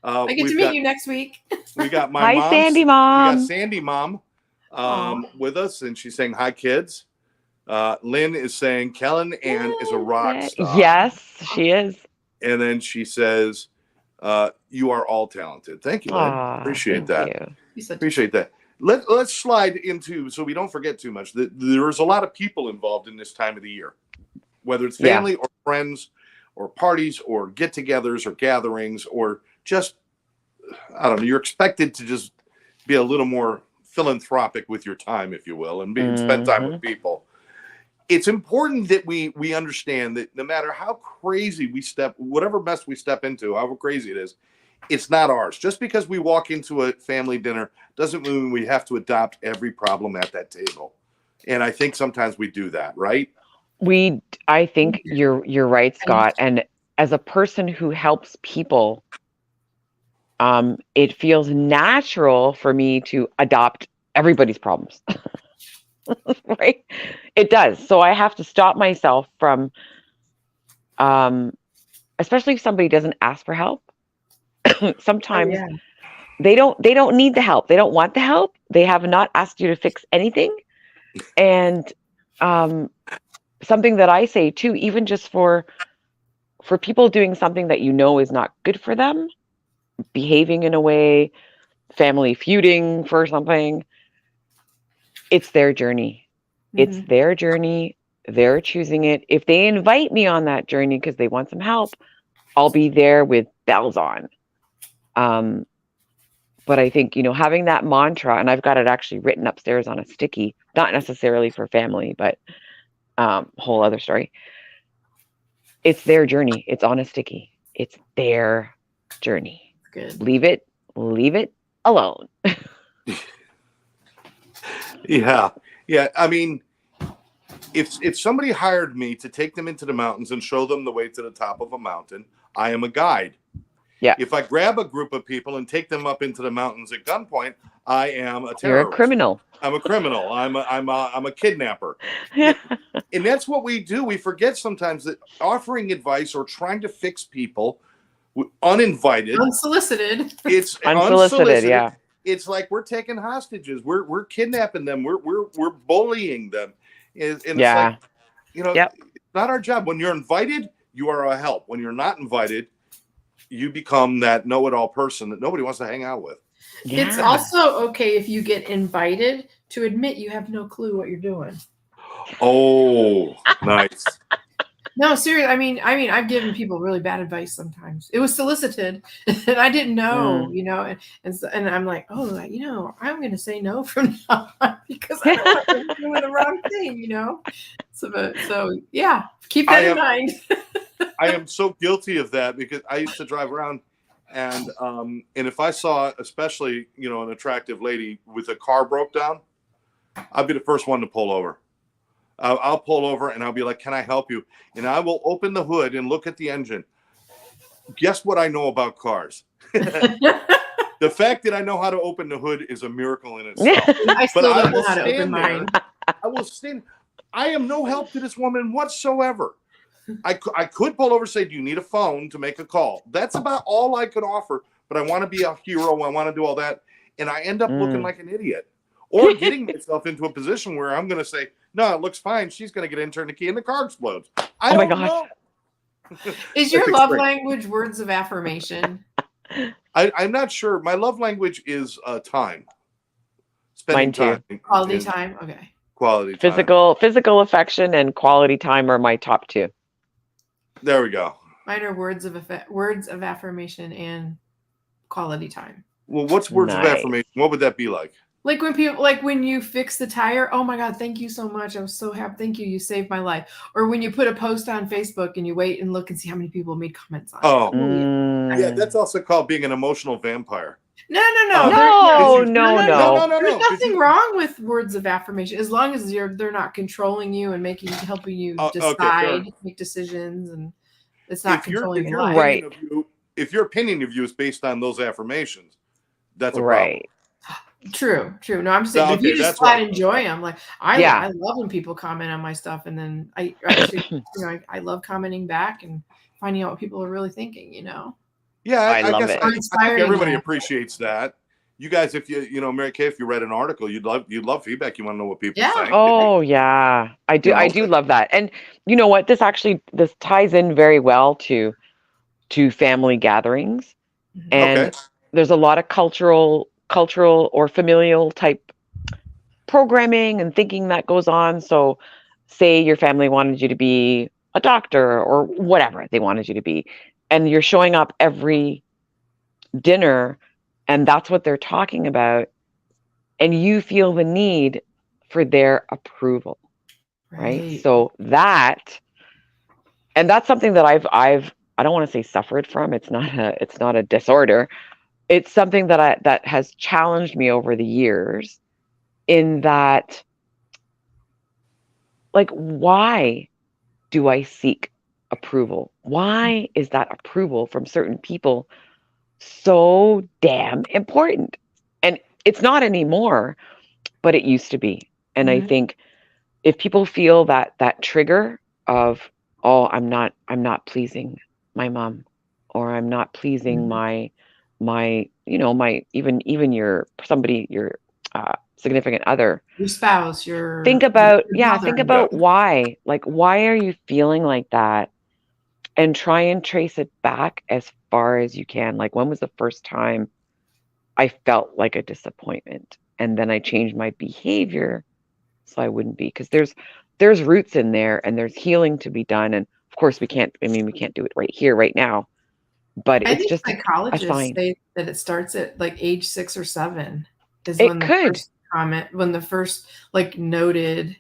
Speaker 3: I get to meet you next week.
Speaker 1: We got my
Speaker 2: Hi,
Speaker 1: mom.
Speaker 2: Sandy
Speaker 1: We
Speaker 2: Mom.
Speaker 1: got Sandy Mom with us, and she's saying hi, kids. Lynn is saying Kellen Ann is a rock star.
Speaker 2: Yes, she is.
Speaker 1: And then she says, you are all talented. Thank you, Lynn.
Speaker 2: Aw,
Speaker 1: Appreciate
Speaker 2: thank
Speaker 1: that.
Speaker 2: you.
Speaker 1: Appreciate that. Let's slide into, so we don't forget too much, there's a lot of people involved in this time of the year, whether it's family or friends or parties or get-togethers or gatherings or just, I don't know, you're expected to just be a little more philanthropic with your time, if you will, and spend time with people. It's important that we understand that no matter how crazy whatever mess we step into, however crazy it is, it's not ours. Just because we walk into a family dinner doesn't mean we have to adopt every problem at that table. And I think sometimes we do that, right?
Speaker 2: I think you're right, Scott. And as a person who helps people, it feels natural for me to adopt everybody's problems. Right? It does. So I have to stop myself from, especially if somebody doesn't ask for help. Sometimes they don't need the help. They don't want the help. They have not asked you to fix anything. And something that I say too, even just for people doing something that you know is not good for them, behaving in a way, family feuding for something, it's their journey. It's their journey. They're choosing it. If they invite me on that journey because they want some help, I'll be there with bells on. But I think, having that mantra, and I've got it actually written upstairs on a sticky, not necessarily for family, but whole other story. It's their journey. It's on a sticky. It's their journey.
Speaker 3: Good.
Speaker 2: Leave it alone.
Speaker 1: Yeah. I mean, if somebody hired me to take them into the mountains and show them the way to the top of a mountain, I am a guide.
Speaker 2: Yeah.
Speaker 1: If I grab a group of people and take them up into the mountains at gunpoint, I am a terrorist.
Speaker 2: You're a criminal.
Speaker 1: I'm a criminal. I'm a kidnapper. And that's what we do. We forget sometimes that offering advice or trying to fix people uninvited,
Speaker 3: unsolicited.
Speaker 1: It's
Speaker 2: unsolicited. Yeah.
Speaker 1: It's like we're taking hostages. We're kidnapping them. We're bullying them. And it's like, it's not our job. When you're invited, you are a help. When you're not invited, you become that know-it-all person that nobody wants to hang out with.
Speaker 2: Yeah.
Speaker 3: It's also okay if you get invited to admit you have no clue what you're doing.
Speaker 1: Oh, nice.
Speaker 3: No, seriously. I mean, I've given people really bad advice sometimes. It was solicited, and I didn't know, and I'm like, I'm going to say no from now on because I don't want to be doing the wrong thing, So yeah, keep that in mind.
Speaker 1: I am so guilty of that because I used to drive around, and if I saw, especially an attractive lady with a car broke down, I'd be the first one to pull over. I'll pull over and I'll be like, "Can I help you?" And I will open the hood and look at the engine. Guess what I know about cars? The fact that I know how to open the hood is a miracle in itself.
Speaker 3: I still don't know how to open mine.
Speaker 1: I will stand. I am no help to this woman whatsoever. I could pull over and say, "Do you need a phone to make a call?" That's about all I could offer. But I want to be a hero. I want to do all that. And I end up looking like an idiot. Or getting myself into a position where I'm going to say, "No, it looks fine." She's going to get in, turn the key, and the car explodes. I don't know.
Speaker 3: Is your love language words of affirmation?
Speaker 1: I'm not sure. My love language is time.
Speaker 2: Spending time.
Speaker 3: Quality time. Okay.
Speaker 1: Quality time.
Speaker 2: Physical affection and quality time are my top two.
Speaker 1: There we go.
Speaker 3: Mine are words of affirmation and quality time.
Speaker 1: Well, what's words of affirmation? What would that be like?
Speaker 3: Like when you fix the tire, oh my God, thank you so much. I was so happy. Thank you. You saved my life. Or when you put a post on Facebook and you wait and look and see how many people made comments on it.
Speaker 1: Yeah, that's also called being an emotional vampire.
Speaker 3: No.
Speaker 2: No.
Speaker 3: There's nothing wrong with words of affirmation as long as they're not controlling you and helping you decide, make decisions, and it's not controlling your life.
Speaker 1: Right. If your opinion of you is based on those affirmations, that's a problem.
Speaker 3: True. No, I'm saying if
Speaker 1: Okay,
Speaker 3: you just
Speaker 1: that's
Speaker 3: flat
Speaker 1: right.
Speaker 3: enjoy them, like
Speaker 2: Yeah.
Speaker 3: I love when people comment on my stuff, and then I actually, I love commenting back and finding out what people are really thinking.
Speaker 1: Yeah,
Speaker 2: I
Speaker 1: I
Speaker 2: love
Speaker 1: guess
Speaker 2: it.
Speaker 3: Or
Speaker 1: I think
Speaker 3: inspiring
Speaker 1: everybody
Speaker 3: them.
Speaker 1: appreciates that. You guys, if Mary Kay, if you read an article, you'd love feedback. You want to know what people
Speaker 3: Yeah.
Speaker 1: think.
Speaker 2: Oh yeah, I do.
Speaker 1: You
Speaker 2: I
Speaker 1: know,
Speaker 2: do love that. And you know what? This ties in very well to family gatherings.
Speaker 3: Mhm.
Speaker 2: And
Speaker 1: okay,
Speaker 2: there's a lot of cultural or familial type programming and thinking that goes on. So say your family wanted you to be a doctor or whatever they wanted you to be, and you're showing up every dinner and that's what they're talking about, and you feel the need for their approval, right?
Speaker 3: Right.
Speaker 2: So that's something that I don't want to say suffered from. It's not a disorder. It's something that has challenged me over the years, in that, like, why do I seek approval? Why is that approval from certain people so damn important? And it's not anymore, but it used to be. And I
Speaker 3: Mhm.
Speaker 2: think if people feel that trigger of, oh, I'm not pleasing my mom, or I'm not pleasing
Speaker 3: Mhm.
Speaker 2: my even your significant other.
Speaker 3: Your spouse,
Speaker 2: Think
Speaker 3: your
Speaker 2: about, yeah, think
Speaker 3: mother-in-law.
Speaker 1: yeah.
Speaker 2: about why. Like, why are you feeling like that? And try and trace it back as far as you can. Like, when was the first time I felt like a disappointment? And then I changed my behavior so I wouldn't be, because there's roots in there and there's healing to be done. And of course we can't do it right here, right now, but
Speaker 3: I
Speaker 2: it's
Speaker 3: think
Speaker 2: just a
Speaker 3: psychologists
Speaker 2: sign.
Speaker 3: say that it starts at like age 6 or 7 is
Speaker 2: It could.
Speaker 3: when the first like noted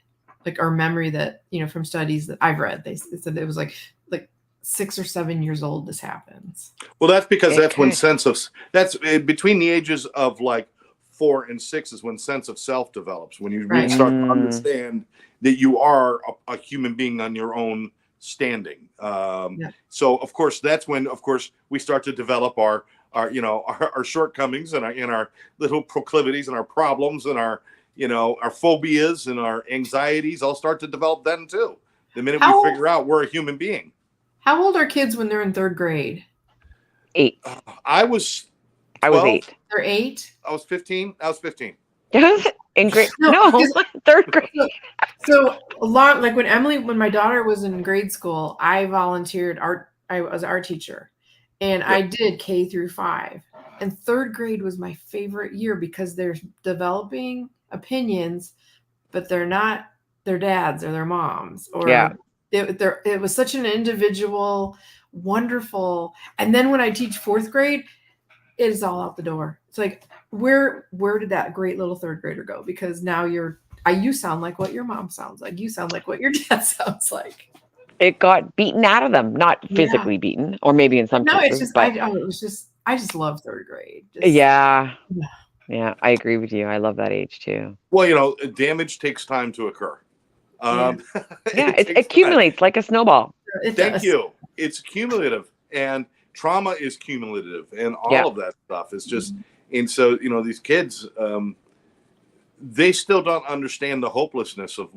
Speaker 3: like our memory that from studies that I've read, they said it was like 6 or 7 years old this happens.
Speaker 1: Well, that's because
Speaker 2: It
Speaker 1: that's when
Speaker 2: could.
Speaker 1: that's between the ages of like 4 and 6 is when sense of self develops. When you really
Speaker 3: Right.
Speaker 1: start to
Speaker 2: Mm,
Speaker 1: understand that you are a human being on your own standing.
Speaker 3: Yeah.
Speaker 1: So of course that's when of course we start to develop our shortcomings and our little proclivities and our problems and our phobias and our anxieties all start to develop then too. The minute we
Speaker 3: How
Speaker 1: figure out we're a human being.
Speaker 3: how old are kids when they're in third grade?
Speaker 2: 8.
Speaker 1: I was
Speaker 2: I was
Speaker 1: 12.
Speaker 2: 8.
Speaker 3: They're 8.
Speaker 1: I was 15. I was 15.
Speaker 2: In grade,
Speaker 3: No,
Speaker 2: no,
Speaker 3: because
Speaker 2: third grade.
Speaker 3: so a lot like when my daughter was in grade school, I volunteered art. I was an art teacher, and I
Speaker 1: Yep.
Speaker 3: did K through 5. And third grade was my favorite year because they're developing opinions, but they're not their dads or their moms
Speaker 2: Yeah.
Speaker 3: or it was such an individual, wonderful. And then when I teach fourth grade, it is all out the door. It's like where did that great little third grader go? Because now you sound like what your mom sounds like. You sound like what your dad sounds like.
Speaker 2: It got beaten out of them, not
Speaker 3: Yeah.
Speaker 2: physically beaten, or maybe in some
Speaker 3: No, it's
Speaker 2: cases,
Speaker 3: just
Speaker 2: but
Speaker 3: I just love third grade. Just
Speaker 2: yeah.
Speaker 3: yeah.
Speaker 2: Yeah, I agree with you. I love that age too.
Speaker 1: Well, damage takes time to occur.
Speaker 3: Yeah,
Speaker 2: Yeah,
Speaker 1: It
Speaker 2: it
Speaker 1: takes time.
Speaker 2: accumulates like a snowball.
Speaker 3: it
Speaker 1: Thank
Speaker 3: does.
Speaker 1: you. It's cumulative, and trauma is cumulative, and
Speaker 2: Yeah.
Speaker 1: all of that stuff is just. And so, these kids, they still don't understand the hopelessness of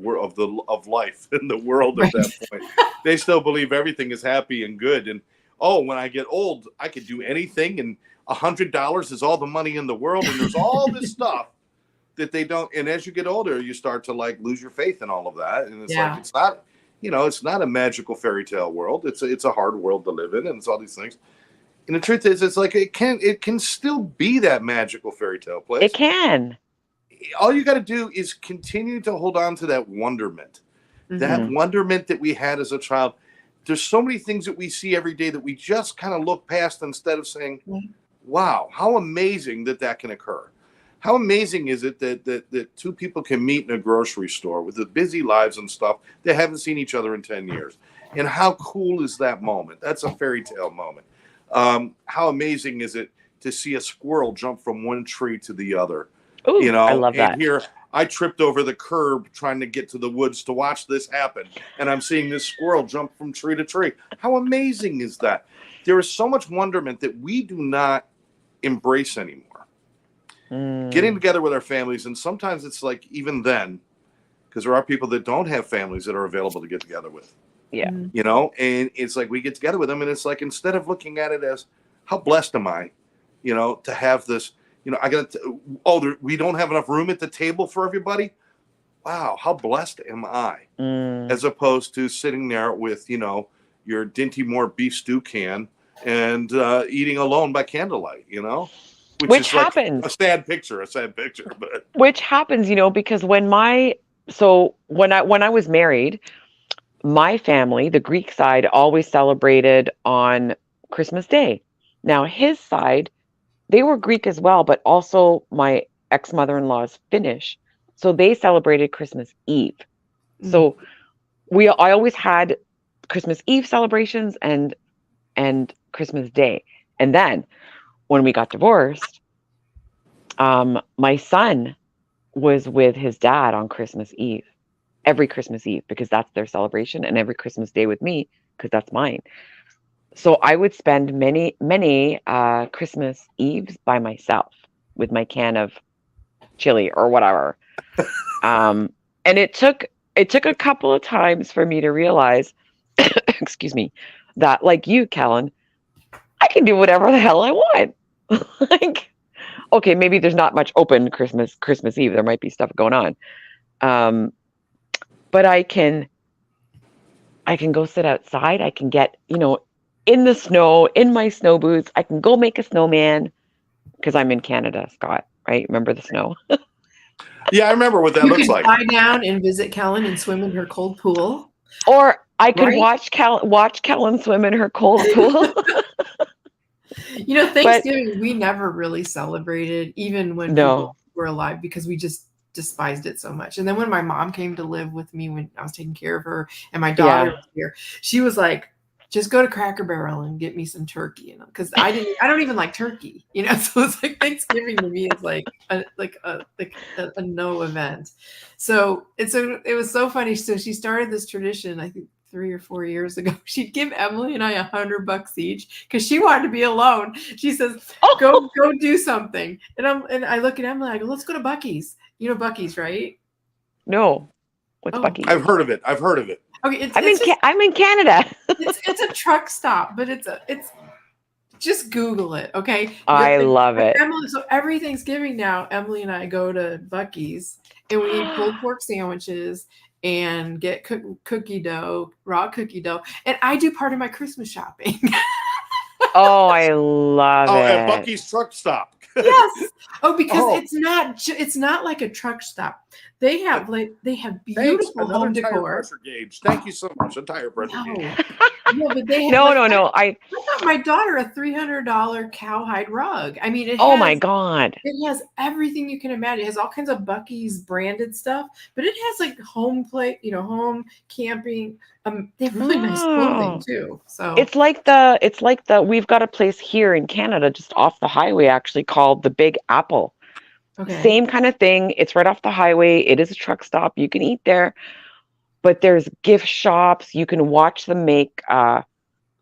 Speaker 1: life in the world at
Speaker 3: Right.
Speaker 1: that point. They still believe everything is happy and good, and when I get old, I could do anything, and $100 is all the money in the world, and there's all this stuff that they don't. And as you get older, you start to like lose your faith in all of that, and it's
Speaker 3: Yeah.
Speaker 1: like it's not a magical fairy tale world. It's a hard world to live in, and it's all these things. And the truth is, it's like it can still be that magical fairy tale place.
Speaker 2: It can.
Speaker 1: All you got to do is continue to hold on to that wonderment, that
Speaker 2: Mhm.
Speaker 1: wonderment that we had as a child. There's so many things that we see every day that we just kind of look past instead of saying,
Speaker 3: Mhm.
Speaker 1: wow, how amazing that can occur. How amazing is it that two people can meet in a grocery store with the busy lives and stuff? They haven't seen each other in 10 years. And how cool is that moment? That's a fairy tale moment. How amazing is it to see a squirrel jump from one tree to the other?
Speaker 2: Ooh, I love
Speaker 1: And
Speaker 2: that.
Speaker 1: here I tripped over the curb trying to get to the woods to watch this happen. And I'm seeing this squirrel jump from tree to tree. How amazing is that? There is so much wonderment that we do not embrace anymore. getting together with our families. And sometimes it's like, even then, because there are people that don't have families that are available to get together with,
Speaker 2: Yeah.
Speaker 3: Mm.
Speaker 1: you know, and it's like we get together with them, and it's like, instead of looking at it as how blessed am I, you know, to have this, you know, we don't have enough room at the table for everybody. Wow, how blessed am I? As opposed to sitting there with, you know, your Dinty Moore beef stew can and eating alone by candlelight, you know,
Speaker 2: Which
Speaker 1: is
Speaker 2: happens.
Speaker 1: like a sad picture, but
Speaker 2: Which happens, you know, because when I was married, my family, the Greek side, always celebrated on Christmas Day. Now his side, they were Greek as well, but also my ex-mother-in-law is Finnish, so they celebrated Christmas Eve. So I always had Christmas Eve celebrations and Christmas Day. And then when we got divorced, my son was with his dad on Christmas Eve, every Christmas Eve, because that's their celebration, and every Christmas Day with me, because that's mine. So I would spend many, many Christmas Eves by myself with my can of chili or whatever. And it took a couple of times for me to realize, excuse me, that like you, Kellen, I can do whatever the hell I want. Like, okay, maybe there's not much open Christmas Eve. There might be stuff going on. But I can go sit outside. I can get, you know, in the snow, in my snow boots. I can go make a snowman because I'm in Canada, Scott, right? Remember the snow?
Speaker 1: yeah, I remember what that
Speaker 3: You
Speaker 1: looks
Speaker 3: could
Speaker 1: like.
Speaker 3: fly down and visit Kellen and swim in her cold pool.
Speaker 2: Or I could
Speaker 3: Right?
Speaker 2: watch Kellen swim in her cold pool.
Speaker 3: You know, Thanksgiving, we never really celebrated, even when
Speaker 2: No.
Speaker 3: people were alive, because we just despised it so much. And then when my mom came to live with me, when I was taking care of her, and my daughter was here, she was like, just go to Cracker Barrel and get me some turkey, you know, because I don't even like turkey, you know. So it's like Thanksgiving to me is like a no event. So it was so funny. So she started this tradition, I think 3 or 4 years ago. She'd give Emily and I $100 each because she wanted to be alone. She says, go do something. And I look at Emily, I go, let's go to Buc-ee's. You know Buc-ee's, right?
Speaker 2: No. What's Buc-ee's?
Speaker 1: I've heard of it.
Speaker 3: Okay,
Speaker 2: I'm in Canada.
Speaker 3: it's a truck stop, but it's just Google it, okay?
Speaker 2: I love it.
Speaker 3: Emily, so every Thanksgiving now, Emily and I go to Buc-ee's and we eat pulled pork sandwiches and get cookie dough, raw cookie dough, and I do part of my Christmas shopping.
Speaker 2: Oh, I love it.
Speaker 1: At Buc-ee's truck stop.
Speaker 3: Yes. Oh, because it's not like a truck stop. They have beautiful home
Speaker 1: Tire
Speaker 3: decor.
Speaker 1: pressure gauge. Thank you so much. A tire pressure gauge.
Speaker 3: No, but they have,
Speaker 2: No.
Speaker 3: I got my daughter a $300 cowhide rug. I mean,
Speaker 2: my God.
Speaker 3: It has everything you can imagine. It has all kinds of Buc-ee's branded stuff, but it has like home camping. They have really nice clothing too. So
Speaker 2: it's like the we've got a place here in Canada just off the highway actually called the Big Apple.
Speaker 3: okay.
Speaker 2: Same kind of thing. It's right off the highway. It is a truck stop. You can eat there, but there's gift shops. You can watch them make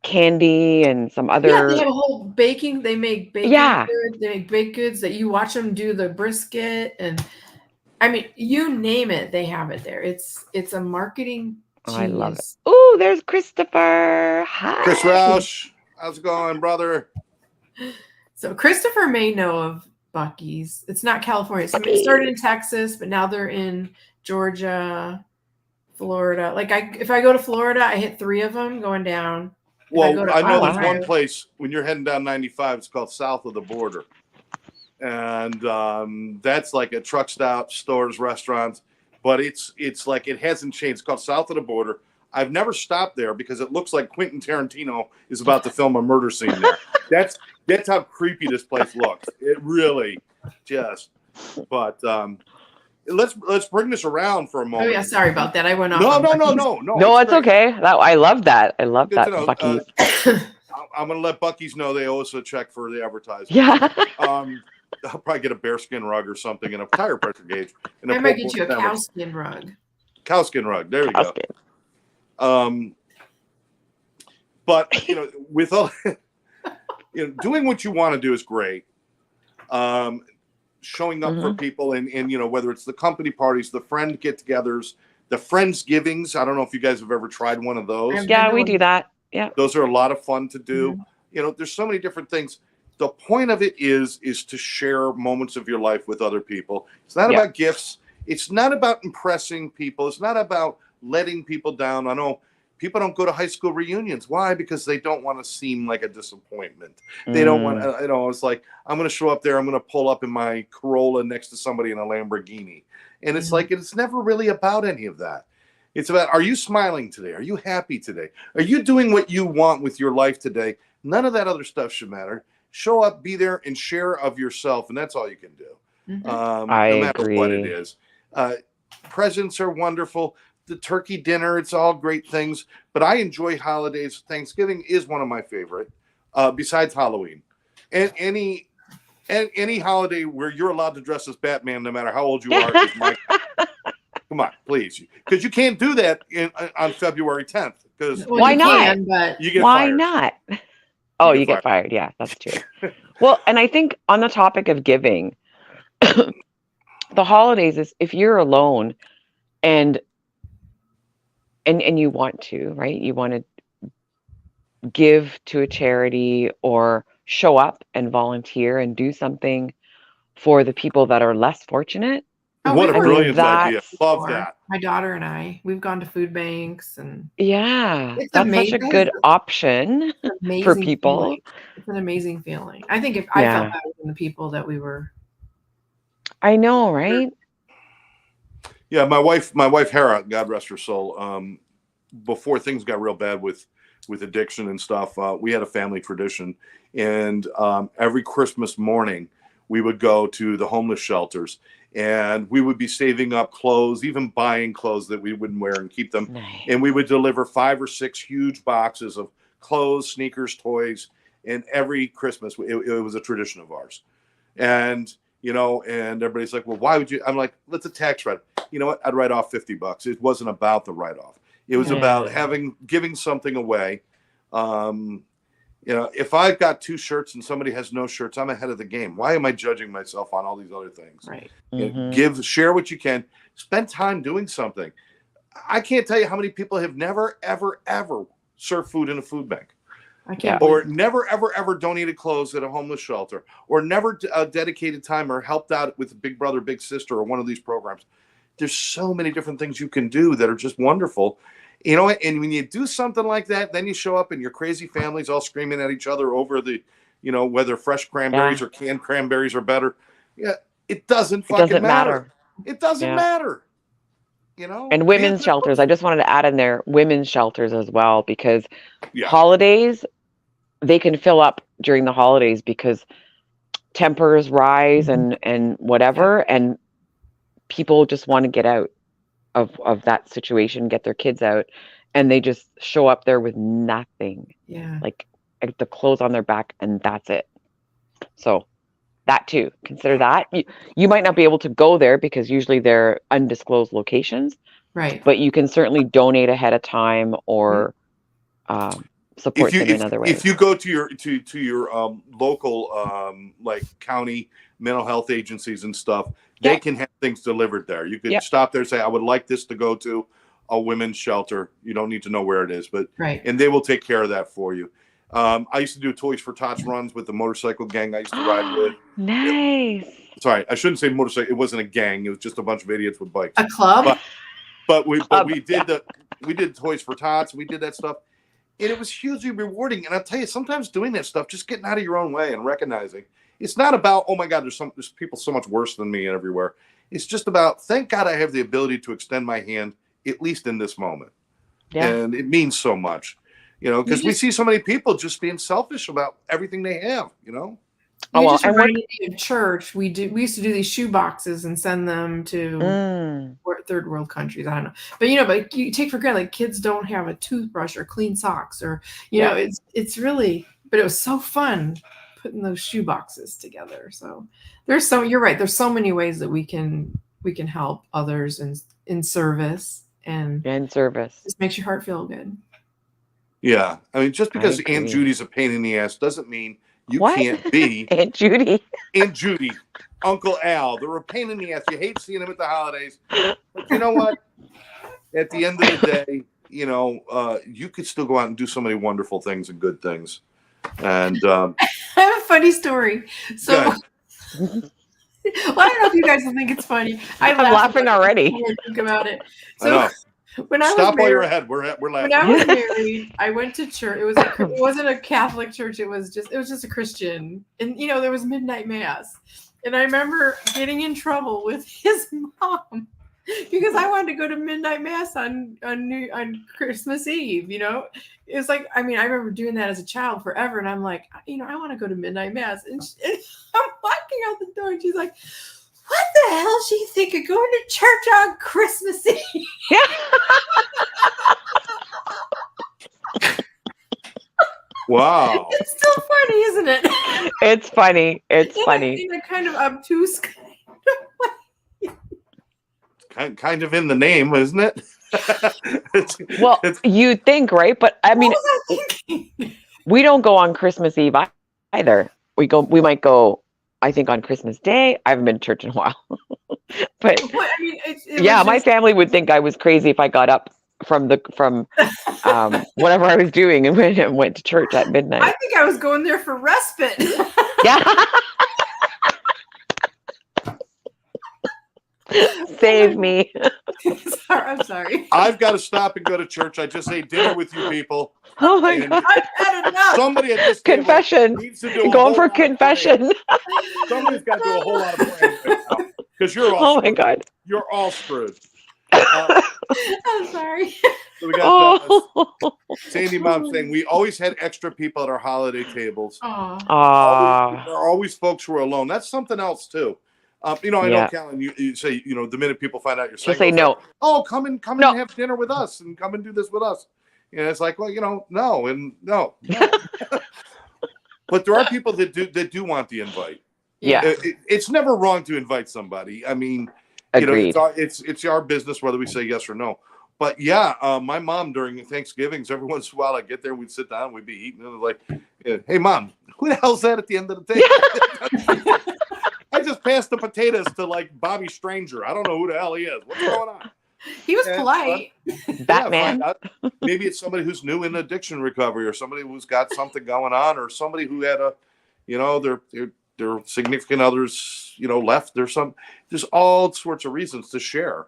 Speaker 2: candy and some other.
Speaker 3: Yeah, they have a whole baking. They make baking goods. They make baked goods that you watch them do the brisket, and I mean, you name it, they have it there. It's a marketing genius.
Speaker 2: I love it. Oh, there's Christopher. Hi,
Speaker 1: Chris Roush. How's it going, brother?
Speaker 3: So Christopher may know of Buc-ee's. It's not California. So it started in Texas, but now they're in Georgia, Florida. Like if I go to Florida, I hit 3 of them going down.
Speaker 1: Well, I know there's one place when you're heading down 95. It's called South of the Border, and that's like a truck stop, stores, restaurants. But it's like it hasn't changed. It's called South of the Border. I've never stopped there because it looks like Quentin Tarantino is about to film a murder scene there. That's how creepy this place looks. It really just. But let's bring this around for a moment.
Speaker 3: Oh yeah, sorry about that. I went off.
Speaker 1: No,
Speaker 2: it's okay. I love that. I love that. Buc-ee's.
Speaker 1: I'm gonna let Buc-ee's know they owe us a check for the advertising.
Speaker 2: Yeah.
Speaker 1: I'll probably get a bearskin rug or something and a tire pressure gauge.
Speaker 3: I might get you a cowskin rug.
Speaker 1: Cowskin rug. There we go. But with all, doing what you want to do is great. showing up for people, and whether it's the company parties, the friend get-togethers, the Friendsgivings. I don't know if you guys have ever tried one of those.
Speaker 2: Yeah, we do that. Yeah.
Speaker 1: Those are a lot of fun to do.
Speaker 3: Mhm.
Speaker 1: There's so many different things. The point of it is to share moments of your life with other people. It's not about gifts. It's not about impressing people. It's not about letting people down. I know people don't go to high school reunions. Why? Because they don't want to seem like a disappointment. They don't want, it's like, I'm going to show up there. I'm going to pull up in my Corolla next to somebody in a Lamborghini. And it's like, it's never really about any of that. It's about, are you smiling today? Are you happy today? Are you doing what you want with your life today? None of that other stuff should matter. Show up, be there, and share of yourself. And that's all you can do. No matter what it is. Presents are wonderful. The turkey dinner, it's all great things. But I enjoy holidays. Thanksgiving is one of my favorite, besides Halloween. And any holiday where you're allowed to dress as Batman, no matter how old you are, is my come on, please. Because you can't do that on February 10th. Because
Speaker 2: why not?
Speaker 1: You get
Speaker 2: why
Speaker 1: fired.
Speaker 2: Not? Oh, you get fired. Yeah, that's true. Well, and I think on the topic of giving, the holidays is if you're alone and you want to, right? You want to give to a charity or show up and volunteer and do something for the people that are less fortunate.
Speaker 1: What a brilliant idea. Love that.
Speaker 3: My daughter and we've gone to food banks and
Speaker 2: that's such a good option for people.
Speaker 3: Feeling. It's an amazing feeling. I think if I felt that from the people that we were.
Speaker 2: I know, right?
Speaker 1: Yeah, my wife Hera, God rest her soul. Before things got real bad with addiction and stuff, we had a family tradition, and every Christmas morning we would go to the homeless shelters. And we would be saving up clothes, even buying clothes that we wouldn't wear and keep them. Nice. And we would deliver 5 or 6 huge boxes of clothes, sneakers, toys. And every Christmas, it was a tradition of ours. And, and everybody's like, well, why would you? I'm like, let's a tax write. You know what? I'd write off $50. It wasn't about the write-off. It was about giving something away. If I've got 2 shirts and somebody has no shirts, I'm ahead of the game. Why am I judging myself on all these other things?
Speaker 3: Right.
Speaker 1: Share what you can. Spend time doing something. I can't tell you how many people have never, ever, ever served food in a food bank.
Speaker 3: I can't.
Speaker 1: Or never, ever, ever donated clothes at a homeless shelter. Or never dedicated time or helped out with Big Brother, Big Sister or one of these programs. There's so many different things you can do that are just wonderful. And when you do something like that, then you show up and your crazy family's all screaming at each other over the, whether fresh cranberries or canned cranberries are better. Yeah, it doesn't matter. It doesn't matter.
Speaker 2: And women's shelters. I just wanted to add in there women's shelters as well, because holidays, they can fill up during the holidays because tempers rise and whatever, and people just want to get out of that situation, get their kids out, and they just show up there with nothing. Like the clothes on their back, and that's it. So that too, consider that. You might not be able to go there because usually they're undisclosed locations,
Speaker 3: right?
Speaker 2: But you can certainly donate ahead of time or support them in other ways.
Speaker 1: If you go to your local like county mental health agencies and stuff, they can have things delivered there. You could stop there and say, I would like this to go to a women's shelter. You don't need to know where it is, but and they will take care of that for you. I used to do Toys for Tots runs with the motorcycle gang I used to ride with.
Speaker 2: Nice.
Speaker 1: Sorry, I shouldn't say motorcycle. It wasn't a gang. It was just a bunch of idiots with bikes.
Speaker 3: A club?
Speaker 1: But we did Toys for Tots. We did that stuff. And it was hugely rewarding. And I'll tell you, sometimes doing that stuff, just getting out of your own way and recognizing it's not about, oh my God, there's people so much worse than me everywhere. It's just about, thank God I have the ability to extend my hand, at least in this moment. Yeah. And it means so much, because we see so many people just being selfish about everything they have,
Speaker 3: Just reminded me of church. We used to do these shoe boxes and send them to third world countries. I don't know, but you take for granted, like kids don't have a toothbrush or clean socks or it's really. But it was so fun putting those shoe boxes together. So you're right. There's so many ways that we can help others in service and
Speaker 2: service.
Speaker 3: Just makes your heart feel good.
Speaker 1: Yeah, I mean, just because Aunt Judy's a pain in the ass doesn't mean you can't be
Speaker 2: Aunt Judy.
Speaker 1: Aunt Judy. Uncle Al. They're a pain in the ass. You hate seeing them at the holidays. But you know what? At the end of the day, you know, you could still go out and do so many wonderful things and good things. And
Speaker 3: I have a funny story. So,
Speaker 1: Good.
Speaker 3: well, I don't know if you guys will think it's funny.
Speaker 2: I'm laughing already.
Speaker 3: When I think about it.
Speaker 1: I know.
Speaker 3: So when I was
Speaker 1: Stop while you're
Speaker 3: married,
Speaker 1: ahead. We're
Speaker 3: when
Speaker 1: laughing.
Speaker 3: I was married, I went to church. It wasn't a Catholic church. It was just a Christian, and you know there was midnight mass. And I remember getting in trouble with his mom because I wanted to go to midnight mass on Christmas Eve. You know, it's like, I mean, I remember doing that as a child forever, and I'm like, you know, I want to go to midnight mass, and I'm walking out the door, and she's like, "What the hell is she thinking going to church on Christmas Eve?"
Speaker 1: Wow.
Speaker 3: It's still funny, isn't it?
Speaker 2: It's funny. It's funny.
Speaker 3: In a kind of obtuse kind of way.
Speaker 1: Kind of in the name, isn't it?
Speaker 2: Well, you think, right? But I mean,
Speaker 3: What was I thinking?
Speaker 2: we don't go on Christmas Eve either. We might go, I think, on Christmas Day. I haven't been to church in a while. But
Speaker 3: Well, I mean, it
Speaker 2: yeah,
Speaker 3: was
Speaker 2: my
Speaker 3: just-
Speaker 2: family would think I was crazy if I got up from whatever I was doing and went to church at
Speaker 3: I
Speaker 2: midnight.
Speaker 3: think I was going there for respite.
Speaker 2: Yeah. Save me.
Speaker 3: I'm sorry.
Speaker 1: I've got to stop and go to church. I just ate dinner with you people.
Speaker 2: Oh my
Speaker 1: And
Speaker 2: God.
Speaker 3: I've had enough.
Speaker 1: somebody at this table
Speaker 2: Confession.
Speaker 1: needs to do a whole
Speaker 2: Going for
Speaker 1: lot of praying.
Speaker 2: confession.
Speaker 1: Somebody's got to do a whole lot of praying right now because you're all
Speaker 2: Oh my God.
Speaker 1: you're all screwed.
Speaker 3: I'm sorry.
Speaker 1: So we got
Speaker 2: Oh.
Speaker 1: Sandy Mom saying we always had extra people at our holiday tables.
Speaker 3: Oh,
Speaker 2: Aw.
Speaker 1: There are always folks who are alone. That's something else too. You know, I know,
Speaker 2: Yeah.
Speaker 1: Callan, you say, you know, the minute people find out you're
Speaker 2: She'll
Speaker 1: single,
Speaker 2: say
Speaker 1: it's like,
Speaker 2: no.
Speaker 1: oh, come and
Speaker 2: No.
Speaker 1: have dinner with us and come and do this with us. And it's like, well, you know, no. But there are people that do want the invite.
Speaker 2: Yeah.
Speaker 1: It's never wrong to invite somebody. I mean,
Speaker 2: Agreed.
Speaker 1: you know, it's our business whether we say yes or no. But yeah, my mom during Thanksgivings, every once in a while I get there, we'd sit down, we'd be eating, and like, hey mom, who the hell's that at the end of the table? I just passed the potatoes to like Bobby Stranger. I don't know who the hell he is. What's going on?
Speaker 3: he was
Speaker 1: Yeah,
Speaker 3: polite.
Speaker 2: Batman.
Speaker 1: Yeah, find out. Maybe it's somebody who's new in addiction recovery, or somebody who's got something going on, or somebody who had their significant others, left. There's all sorts of reasons to share.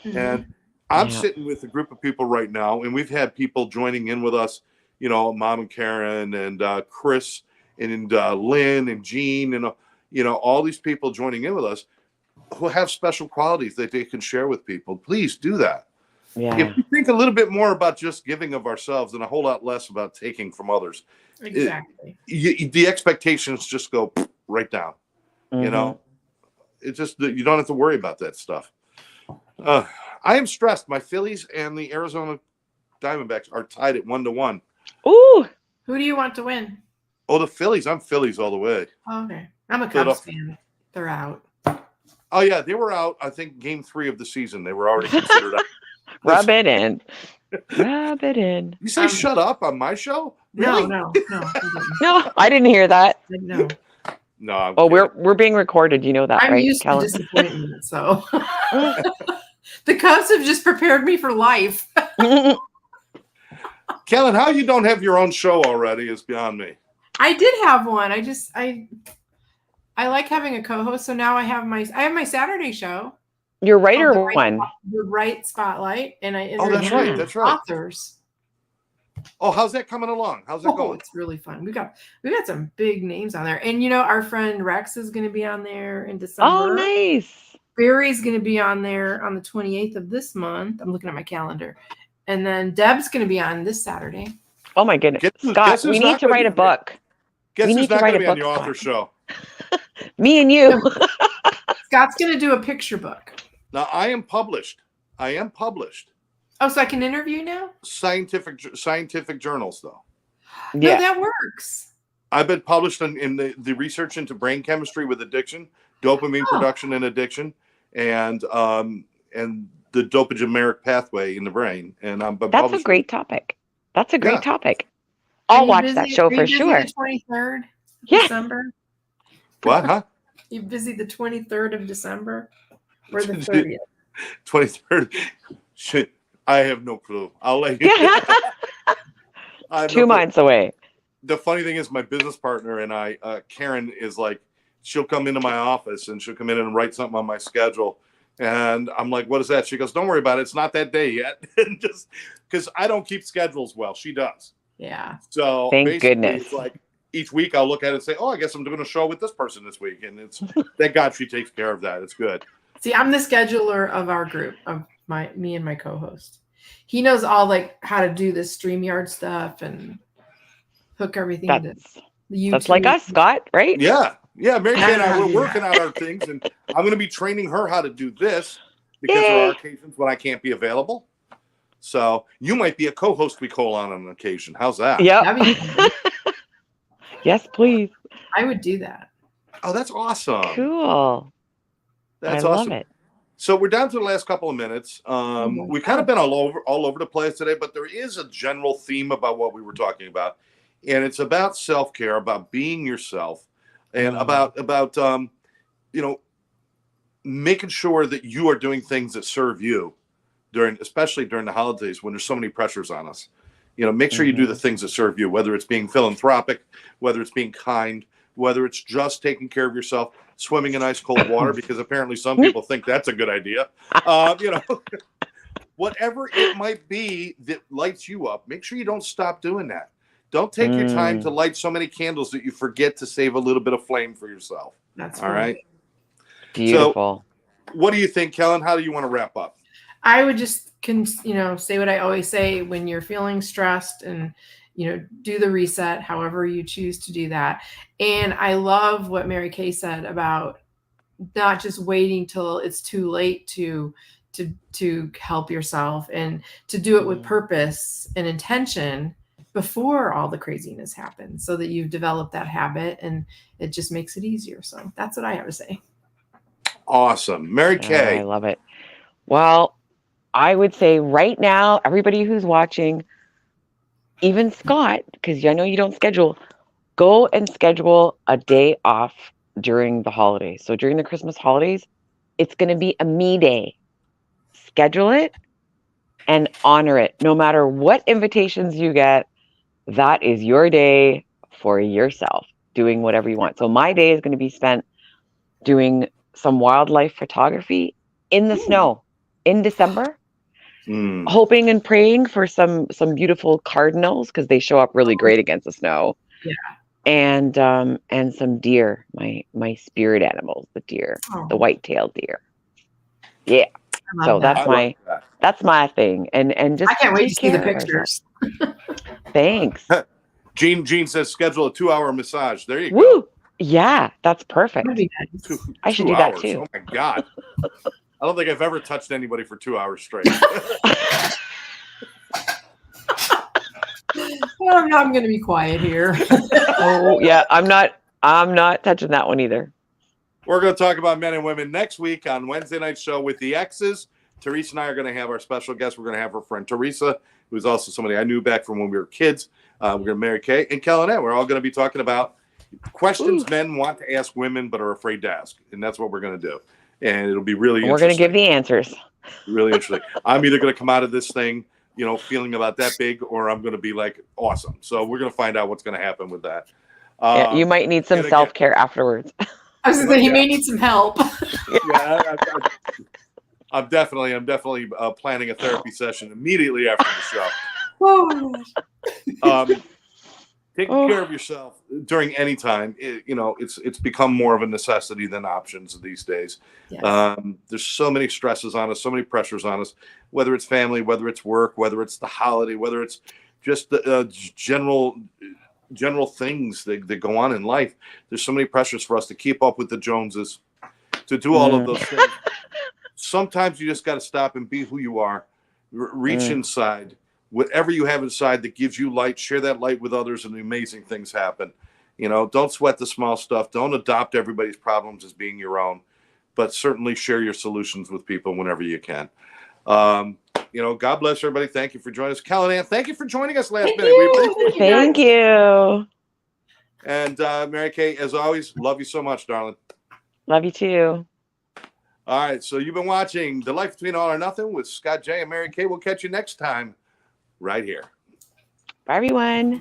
Speaker 3: Mhm.
Speaker 1: And I'm
Speaker 2: Yeah.
Speaker 1: sitting with a group of people right now, and we've had people joining in with us, Mom and Karen and Chris and Lynn and Jean and, all these people joining in with us who have special qualities that they can share with people. Please do that.
Speaker 2: Yeah.
Speaker 1: If we think a little bit more about just giving of ourselves and a whole lot less about taking from others,
Speaker 3: Exactly.
Speaker 1: the expectations just go right down.
Speaker 2: Mhm.
Speaker 1: It's just that you don't have to worry about that stuff. I am stressed. My Phillies and the Arizona Diamondbacks are tied at 1-1.
Speaker 2: Ooh.
Speaker 3: Who do you want to win?
Speaker 1: Oh, the Phillies. I'm Phillies all the way.
Speaker 3: Oh, okay. I'm a Cubs
Speaker 1: Philadelphia.
Speaker 3: fan. They're out.
Speaker 1: Oh yeah, they were out. I think game 3 of the season. They were already considered out.
Speaker 2: Rub it in. Rub it in.
Speaker 1: You say shut up on my show? Really?
Speaker 3: No.
Speaker 2: No, I didn't hear that.
Speaker 3: No.
Speaker 1: No. I'm
Speaker 2: Oh,
Speaker 1: kidding.
Speaker 2: we're being recorded. You know that,
Speaker 3: I'm
Speaker 2: right,
Speaker 3: used
Speaker 2: Kellen?
Speaker 3: to disappointment, so the Cubs have just prepared me for life.
Speaker 1: Kellen, how you don't have your own show already is beyond me.
Speaker 3: I did have one. I like having a co-host, so now I have my Saturday show,
Speaker 2: Your writer
Speaker 3: the right,
Speaker 2: one.
Speaker 3: the Right Spotlight, and I
Speaker 1: Oh, that's
Speaker 3: interview
Speaker 1: right. That's right.
Speaker 3: authors.
Speaker 1: Oh, how's that coming along? How's that
Speaker 3: Oh,
Speaker 1: going?
Speaker 3: it's really fun. We got some big names on there, and our friend Rex is going to be on there in December.
Speaker 2: Oh, nice.
Speaker 3: Barry's going to be on there on the 28th of this month. I'm looking at my calendar, and then Deb's going to be on this Saturday.
Speaker 2: Oh my goodness.
Speaker 1: Guess
Speaker 2: Scott,
Speaker 1: who's
Speaker 2: we
Speaker 1: not
Speaker 2: need to
Speaker 1: gonna
Speaker 2: write
Speaker 1: be
Speaker 2: a book.
Speaker 1: Guess
Speaker 2: We
Speaker 1: who's
Speaker 2: need to
Speaker 1: not
Speaker 2: write
Speaker 1: going to
Speaker 2: a
Speaker 1: be on
Speaker 2: book,
Speaker 1: the author
Speaker 2: Scott.
Speaker 1: show?
Speaker 2: Me and you.
Speaker 3: Scott's going to do a picture book.
Speaker 1: Now, I am published.
Speaker 3: Oh, so I can interview now?
Speaker 1: Scientific journals, though.
Speaker 3: No,
Speaker 2: Yeah.
Speaker 3: that works.
Speaker 1: I've been published in the research into brain chemistry with addiction, dopamine
Speaker 3: Oh.
Speaker 1: production and addiction, and the dopaminergic pathway in the brain. And I'm
Speaker 2: That's a
Speaker 1: published.
Speaker 2: great topic. That's a great
Speaker 1: Yeah.
Speaker 2: topic.
Speaker 3: Are
Speaker 2: I'll
Speaker 3: you
Speaker 2: watch
Speaker 3: busy-
Speaker 2: that show
Speaker 3: are you
Speaker 2: for
Speaker 3: busy
Speaker 2: sure.
Speaker 3: The 23rd
Speaker 2: Yeah.
Speaker 3: December.
Speaker 1: What? Huh?
Speaker 3: You busy the 23rd of December or the 30th?
Speaker 1: 23rd. Shit, I have no clue. I'll let you. I have no
Speaker 2: 2
Speaker 1: clue.
Speaker 2: months away.
Speaker 1: The funny thing is, my business partner and I, Karen, is like, she'll come into my office and she'll come in and write something on my schedule. And I'm like, what is that? She goes, don't worry about it. It's not that day yet. And just because I don't keep schedules well, she does.
Speaker 3: Yeah.
Speaker 1: So
Speaker 2: Thank
Speaker 1: basically,
Speaker 2: goodness.
Speaker 1: it's like each week I'll look at it and say, oh, I guess I'm doing a show with this person this week. And it's thank God she takes care of that. It's good.
Speaker 3: See, I'm the scheduler of our group, of me and my co-host. He knows all like how to do this StreamYard stuff and hook everything to YouTube.
Speaker 2: That's like us, Scott, right?
Speaker 1: Yeah. Yeah. Mary Kay and I, we're
Speaker 3: Yeah.
Speaker 1: working out our things. And I'm going to be training her how to do this because there are
Speaker 2: Yay.
Speaker 1: occasions when I can't be available. So you might be a co-host we call on an occasion. How's that?
Speaker 2: Yep.
Speaker 3: That'd be fun.
Speaker 2: Yes, please.
Speaker 3: I would do that.
Speaker 1: Oh, that's awesome.
Speaker 2: Cool.
Speaker 1: That's
Speaker 2: I
Speaker 1: awesome.
Speaker 2: love it.
Speaker 1: So we're down to the last couple of minutes.
Speaker 3: my
Speaker 1: We've kind of been all over the place today, but there is a general theme about what we were talking about, and it's about self-care, about being yourself, and about making sure that you are doing things that serve you especially during the holidays when there's so many pressures on us. Make sure you do the things that serve you, whether it's being philanthropic, whether it's being kind, whether it's just taking care of yourself, swimming in ice cold water, because apparently some people think that's a good idea. Whatever it might be that lights you up, make sure you don't stop doing that. Don't take your time to light so many candles that you forget to save a little bit of flame for yourself.
Speaker 3: That's
Speaker 1: all right.
Speaker 2: Beautiful.
Speaker 1: So, what do you think, Kellen? How do you want to wrap up?
Speaker 3: I would just say what I always say when you're feeling stressed, and do the reset however you choose to do that. And I love what Mary Kay said about not just waiting till it's too late to help yourself, and to do it with purpose and intention before all the craziness happens, so that you've developed that habit and it just makes it easier. So that's what I have to say.
Speaker 1: Awesome. Mary Kay.
Speaker 2: I love it. Well, I would say right now, everybody who's watching, even Scott, because I know you don't schedule, go and schedule a day off during the holidays. So during the Christmas holidays, it's going to be a me day. Schedule it and honor it. No matter what invitations you get, that is your day for yourself, doing whatever you want. So my day is going to be spent doing some wildlife photography in the snow in December. Hoping and praying for some beautiful cardinals, because they show up really great against the snow.
Speaker 3: Yeah.
Speaker 2: And some deer, my spirit animals, the deer, the white-tailed deer. Yeah. So that's my thing. And just
Speaker 3: I can't wait to see the pictures.
Speaker 2: Thanks.
Speaker 1: Jean says schedule a 2-hour massage. There you go.
Speaker 2: Woo! Yeah, that's perfect.
Speaker 3: That'd be nice.
Speaker 2: I should
Speaker 1: 2
Speaker 2: do that
Speaker 1: hours.
Speaker 2: too.
Speaker 1: Oh my God. I don't think I've ever touched anybody for 2 hours straight.
Speaker 3: Well, I'm going to be quiet here.
Speaker 2: Oh yeah, I'm not touching that one either.
Speaker 1: We're going to talk about men and women next week on Wednesday night show with the X's. Teresa and I are going to have our special guest. We're going to have her friend Teresa, who's also somebody I knew back from when we were kids. We're going to Mary Kay and Kellen. We're all going to be talking about questions men want to ask women but are afraid to ask, and that's what we're going to do. And it'll be really
Speaker 2: We're going to give the answers.
Speaker 1: Really interesting. I'm either going to come out of this thing, feeling about that big, or I'm going to be like, awesome. So we're going to find out what's going to happen with that.
Speaker 2: Yeah, you might need some self-care afterwards.
Speaker 3: I was going to say, he may need some help.
Speaker 1: Yeah, I'm definitely planning a therapy session immediately after the show.
Speaker 3: Oh,
Speaker 1: Taking care of yourself during any time, it's become more of a necessity than options these days.
Speaker 3: yes.
Speaker 1: There's so many stresses on us, so many pressures on us, whether it's family, whether it's work, whether it's the holiday, whether it's just the general things that go on in life. There's so many pressures for us to keep up with the Joneses, to do all of those things. Sometimes you just got to stop and be who you are. Reach inside. Whatever you have inside that gives you light, share that light with others, and amazing things happen. Don't sweat the small stuff. Don't adopt everybody's problems as being your own, but certainly share your solutions with people whenever you can. God bless everybody. Thank you for joining us. Callahan, thank you for joining us last minute. We appreciate it.
Speaker 2: Thank you.
Speaker 1: And Mary Kay, as always, love you so much, darling.
Speaker 2: Love you too.
Speaker 1: All right. So you've been watching The Life Between All or Nothing with Scott J and Mary Kay. We'll catch you next time right here.
Speaker 2: Bye, everyone.